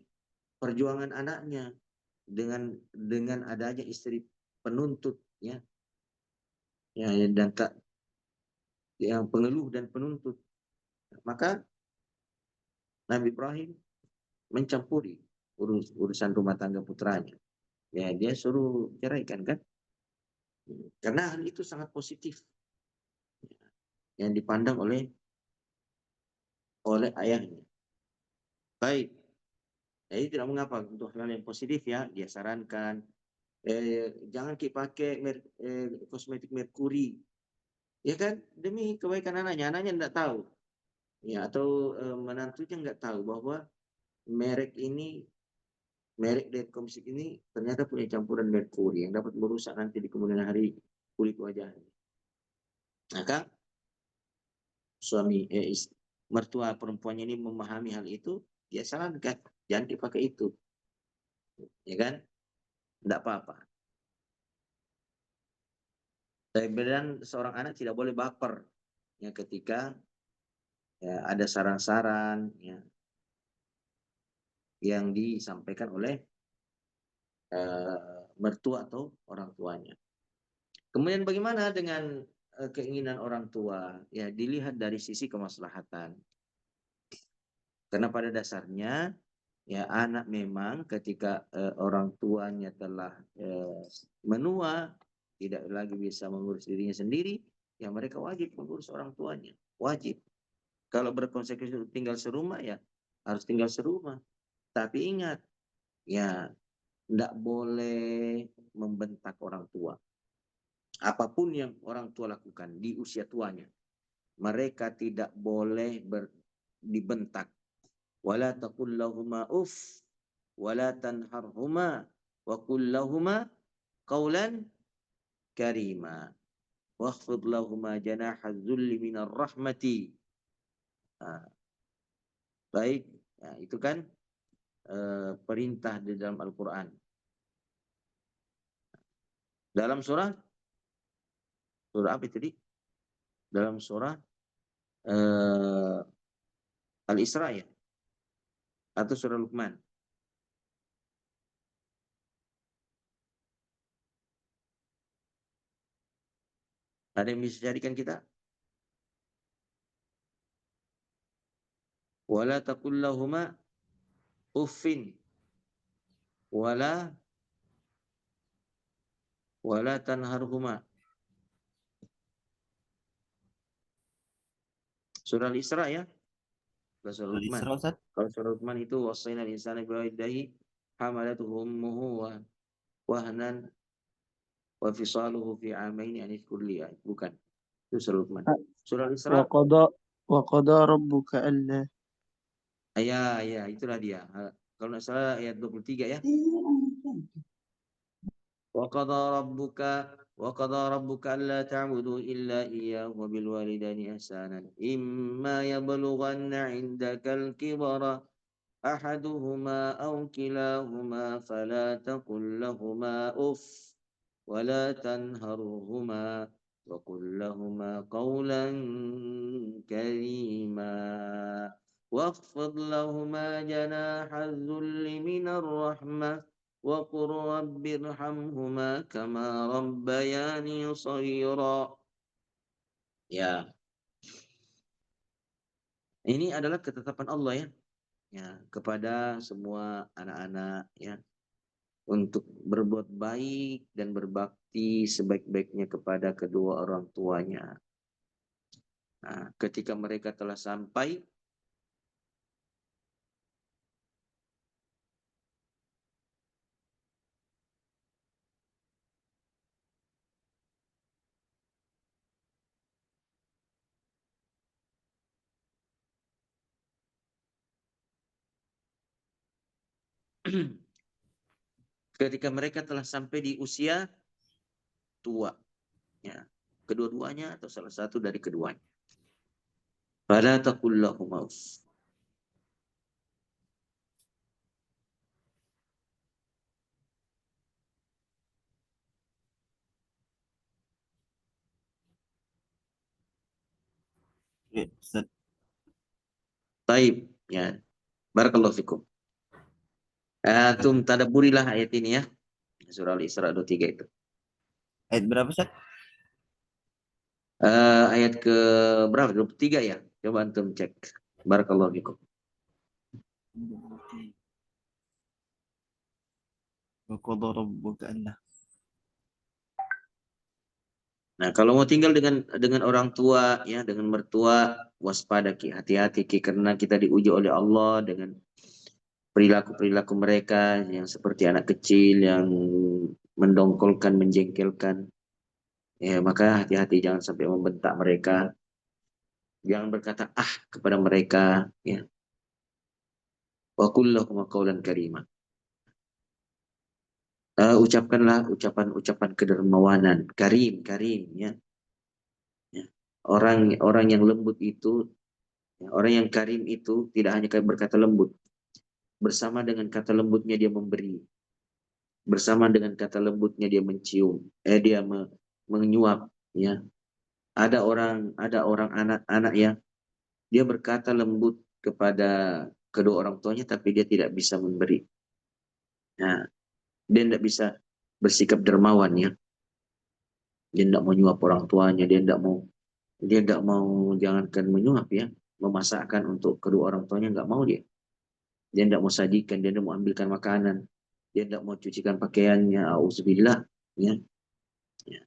perjuangan anaknya dengan adanya istri penuntut, ya dan tak yang pengeluh dan penuntut, maka Nabi Ibrahim mencampuri urusan rumah tangga putranya, ya dia suruh ceraikan, kan, karena hal itu sangat positif yang dipandang oleh ayahnya. Baik, jadi tidak mengapa untuk hal yang positif, ya dia sarankan jangan pakai kosmetik merkuri, ya kan, demi kebaikan anaknya tidak tahu, ya, atau menantunya nggak tahu bahwa merek dari kosmetik ini ternyata punya campuran merkuri yang dapat merusak nanti di kemudian hari kulit wajahnya. Maka mertua perempuannya ini memahami hal itu, dia sarankan jangan dipakai itu, ya kan, tidak apa-apa. Dan seorang anak tidak boleh baper ya ketika ya, ada saran-saran ya, yang disampaikan oleh mertua atau orang tuanya. Kemudian bagaimana dengan keinginan orang tua? Ya, dilihat dari sisi kemaslahatan. Karena pada dasarnya ya anak memang ketika orang tuanya telah menua, tidak lagi bisa mengurus dirinya sendiri, ya mereka wajib mengurus orang tuanya. Wajib. Kalau berkonsekuensi tinggal serumah ya harus tinggal serumah. Tapi ingat, ya tidak boleh membentak orang tua. Apapun yang orang tua lakukan di usia tuanya, mereka tidak boleh dibentak. Wala taqul lahuma uff wala tanharhuma wa qul lahuma qawlan karima wakhfid lahuma janaha dzulli minar rahmati. Baik, nah, itu kan perintah di dalam Al-Quran. Dalam surah apa tadi? Dalam surah Al-Isra ya? Atau surah Luqman? Ada yang bisa jadikan kita? Wala taqul lahuma uffin wala tanharhuma. Surah Al-Isra ya? Surah Luqman. Al-Isra, Ustaz? Kalau surah Luqman itu wasaina al-insana biwalidayhi hamalatuhu ummuhu wa wahnan wa fisaluhu fi amaini an ishkur li. Bukan. Itu surah Luqman. Surah Al-Isra. وقضى ربك ألا Ya, itulah dia. Kalau nggak salah ayat 23 ya. وقضى ربك ألا تعبدوا إلا إياه وبالوالدين إحسانا إما يبلغن عندك الكبر أحدهما أو كلاهما فلا تقل لهما أف ولا تنهرهما وقل لهما قولا كريما واخفض لهما جناح الذل من الرحمة وقل رب ارحمهما كما ربياني صغيرا. Ya, ini adalah ketetapan Allah ya kepada semua anak-anak ya untuk berbuat baik dan berbakti sebaik-baiknya kepada kedua orang tuanya. Nah, ketika mereka telah sampai di usia tua, ya, kedua-duanya atau salah satu dari keduanya. Fala taqul lahuma uff. Ya, Ustaz. Taib, ya. Barakallahu fikum. Antum tadabburilah ayat ini ya. Surah Al-Isra 23 itu. Ayat berapa, Ustaz? Ayat ke berapa? 23 ya. Coba antum cek. Barakallahu fikum. وقضى ربك ألا. Nah, kalau mau tinggal dengan orang tua ya, dengan mertua, waspada ki, hati-hati ki, karena kita diuji oleh Allah dengan perilaku-perilaku mereka yang seperti anak kecil yang mendongkolkan, menjengkelkan. Ya, maka hati-hati jangan sampai membentak mereka. Jangan berkata kepada mereka ya. Wa qul lahum qawlan karima. Ucapkanlah ucapan-ucapan kedermawanan, karim ya. Orang yang lembut itu, orang yang karim itu tidak hanya berkata lembut, bersama dengan kata lembutnya dia memberi, bersama dengan kata lembutnya dia mencium, dia menyuap Ya, ada orang anak-anak yang dia berkata lembut kepada kedua orang tuanya, tapi dia tidak bisa memberi. Nah, dia tidak bisa bersikap dermawan ya. Dia tidak mau nyuap orang tuanya, dia tidak mau jangankan menyuap ya, memasakkan untuk kedua orang tuanya nggak mau dia. Dia tidak mau sajikan, dia tidak mau ambilkan makanan, dia tidak mau cucikan pakaiannya. Auzubillah ya. Ya.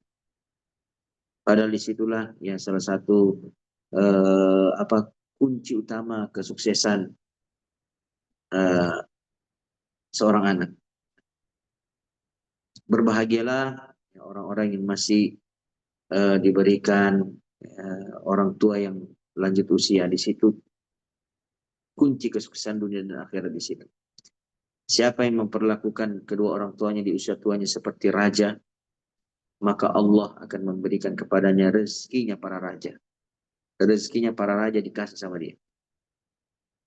Padahal disitulah ya salah satu kunci utama kesuksesan eh, seorang anak. Berbahagialah ya, orang-orang yang masih diberikan orang tua yang lanjut usia. Di situ kunci kesuksesan dunia dan akhirat di situ. Siapa yang memperlakukan kedua orang tuanya di usia tuanya seperti raja, maka Allah akan memberikan kepadanya rezekinya para raja. Rezekinya para raja dikasih sama dia.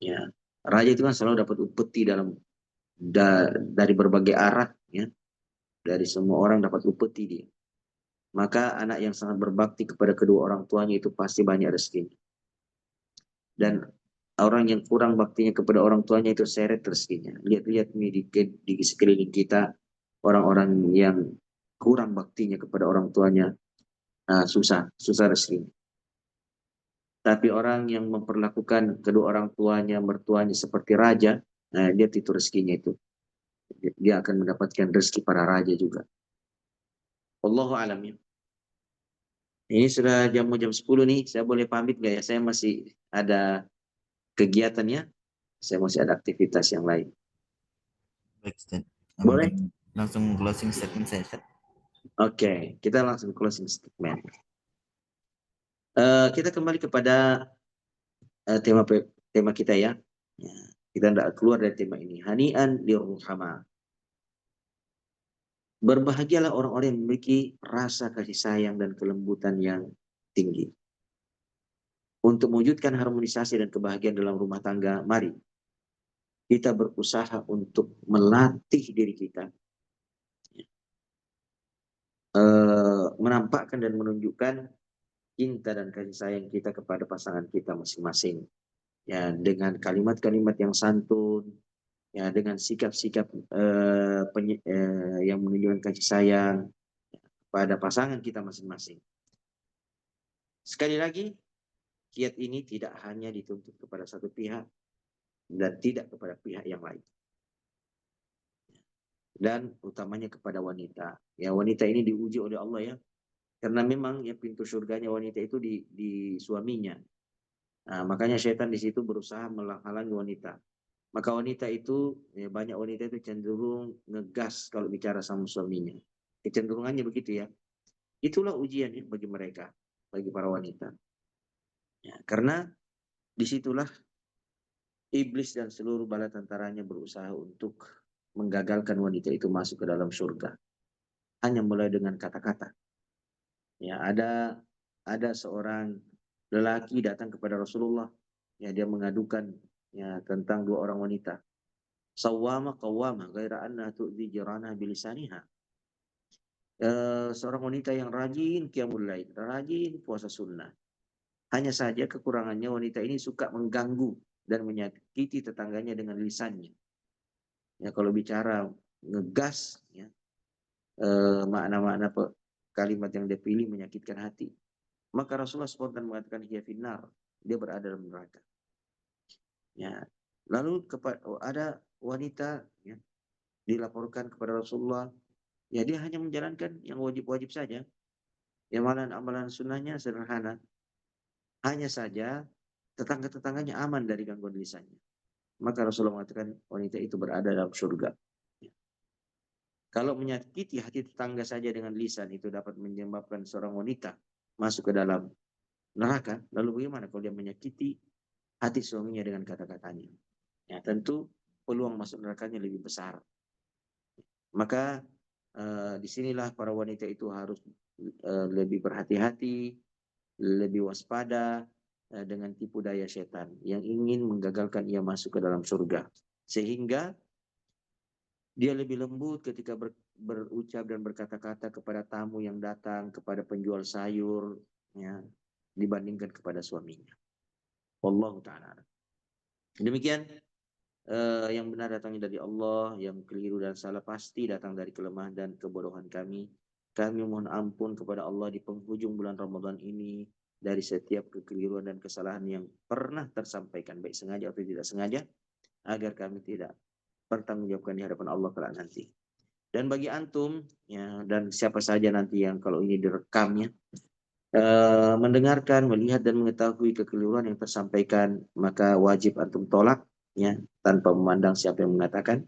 Ya, raja itu kan selalu dapat upeti dari berbagai arah, ya, dari semua orang dapat upeti dia. Maka anak yang sangat berbakti kepada kedua orang tuanya itu pasti banyak rezekinya. Dan orang yang kurang baktinya kepada orang tuanya itu seret rezekinya. Lihat-lihat nih di sekeliling kita, orang-orang yang kurang baktinya kepada orang tuanya, susah rezekinya. Tapi orang yang memperlakukan kedua orang tuanya, mertuanya seperti raja, dia itu rezekinya itu. Dia akan mendapatkan rezeki para raja juga. Wallahu a'lam ya. Ini sudah jam 10 nih, saya boleh pamit nggak ya? Saya masih ada kegiatannya, saya masih ada aktivitas yang lain. Baik, Ustaz. Boleh? Langsung closing statement saya, Ustaz. Oke, kita langsung closing statement. Kita kembali kepada tema kita ya. Ya, kita tidak keluar dari tema ini. Hani'an liruhama. Berbahagialah orang-orang yang memiliki rasa kasih sayang dan kelembutan yang tinggi. Untuk mewujudkan harmonisasi dan kebahagiaan dalam rumah tangga, mari kita berusaha untuk melatih diri kita, menampakkan dan menunjukkan cinta dan kasih sayang kita kepada pasangan kita masing-masing. Ya, dengan kalimat-kalimat yang santun, ya, dengan sikap-sikap yang menunjukkan kasih sayang pada pasangan kita masing-masing. Sekali lagi, kiat ini tidak hanya dituntut kepada satu pihak dan tidak kepada pihak yang lain. Dan utamanya kepada wanita. Ya, wanita ini diuji oleh Allah ya. Karena memang ya pintu surganya wanita itu di suaminya. Nah, makanya setan di situ berusaha menghalangi wanita. Maka wanita itu, ya, banyak wanita itu cenderung ngegas kalau bicara sama suaminya. Kecenderungannya begitu ya. Itulah ujian ya bagi mereka, bagi para wanita. Ya, karena disitulah iblis dan seluruh bala tentaranya berusaha untuk menggagalkan wanita itu masuk ke dalam surga. Hanya mulai dengan kata-kata. Ya, ada seorang lelaki datang kepada Rasulullah. Ya, dia mengadukan ya tentang dua orang wanita. Sawwama qawwama ghaira anna tu'dhi jirana bilisaniha. Seorang wanita yang rajin qiyamul lail, rajin puasa sunnah. Hanya saja kekurangannya wanita ini suka mengganggu dan menyakiti tetangganya dengan lisannya. Ya, kalau bicara ngegas ya, makna-makna kalimat yang dia pilih menyakitkan hati. Maka Rasulullah spontan mengatakan hiya finnar, dia berada dalam neraka. Ya. Lalu ada wanita ya, dilaporkan kepada Rasulullah, ya dia hanya menjalankan yang wajib-wajib saja. Ya, amalan sunnahnya sederhana. Hanya saja tetangga-tetangganya aman dari gangguan lisannya. Maka Rasulullah mengatakan wanita itu berada dalam surga. Ya. Kalau menyakiti hati tetangga saja dengan lisan itu dapat menyebabkan seorang wanita masuk ke dalam neraka, lalu bagaimana kalau dia menyakiti hati suaminya dengan kata-katanya? Ya, tentu peluang masuk nerakanya lebih besar. Maka disinilah para wanita itu harus lebih berhati-hati, lebih waspada dengan tipu daya setan yang ingin menggagalkan ia masuk ke dalam surga. Sehingga dia lebih lembut ketika berucap dan berkata-kata kepada tamu yang datang, kepada penjual sayur, ya, dibandingkan kepada suaminya. Wallahu ta'ala. Demikian yang benar datangnya dari Allah, yang keliru dan salah pasti datang dari kelemahan dan kebodohan kami. Kami mohon ampun kepada Allah di penghujung bulan Ramadan ini dari setiap kekeliruan dan kesalahan yang pernah tersampaikan, baik sengaja atau tidak sengaja, agar kami tidak bertanggungjawabkan di hadapan Allah kelak nanti. Dan bagi antum, ya, dan siapa saja nanti yang kalau ini direkamnya, mendengarkan, melihat dan mengetahui kekeliruan yang tersampaikan, maka wajib antum tolak, ya, tanpa memandang siapa yang mengatakan,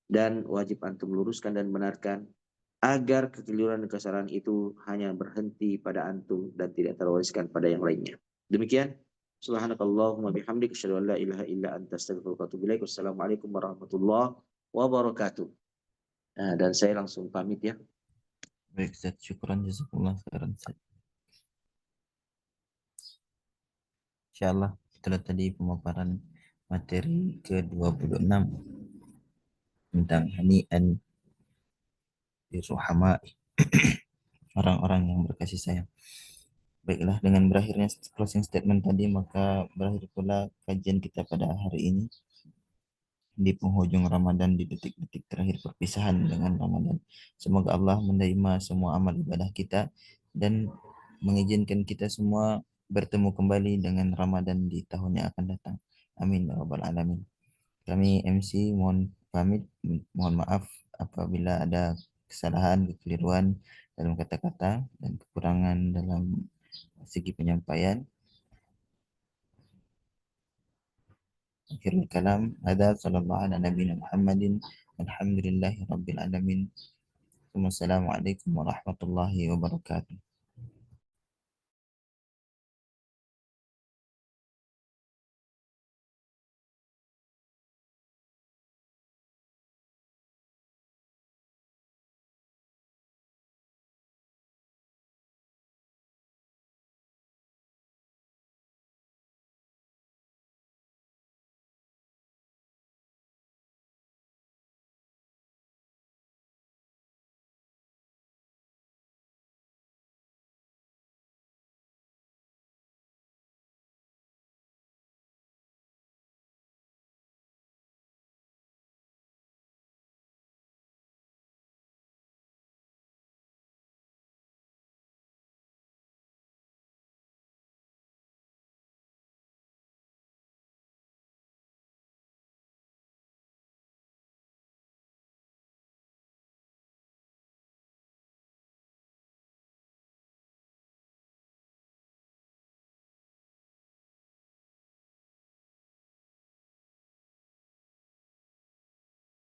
dan wajib antum luruskan dan benarkan agar kekeliruan dan kesalahan itu hanya berhenti pada antum dan tidak terwariskan pada yang lainnya. Demikian. Subhanakallahumma bihamdik asyhadu an la ilaha illa anta astaghfiruka wa atubu ilaik. Wassalamualaikum warahmatullahi wabarakatuh. Nah, dan saya langsung pamit ya. Baik Ustaz, syukran jazakumullah khairan Ustaz. Insyaallah itulah tadi pemaparan materi ke-26 tentang hani'an birruhama, orang-orang yang berkasih sayang. Baiklah, dengan berakhirnya closing statement tadi, maka berakhir pula kajian kita pada hari ini di penghujung Ramadan, di detik-detik terakhir perpisahan dengan Ramadan. Semoga Allah menerima semua amal ibadah kita dan mengizinkan kita semua bertemu kembali dengan Ramadan di tahun yang akan datang. Amin ya rabbal alamin. Kami MC mohon pamit, mohon maaf apabila ada kesalahan, kekeliruan dalam kata-kata dan kekurangan dalam segi penyampaian. Akhirul kalam, ada sallallahu ala nabiyina Muhammadin, alhamdulillahi rabbil alamin. Wassalamualaikum warahmatullahi wabarakatuh.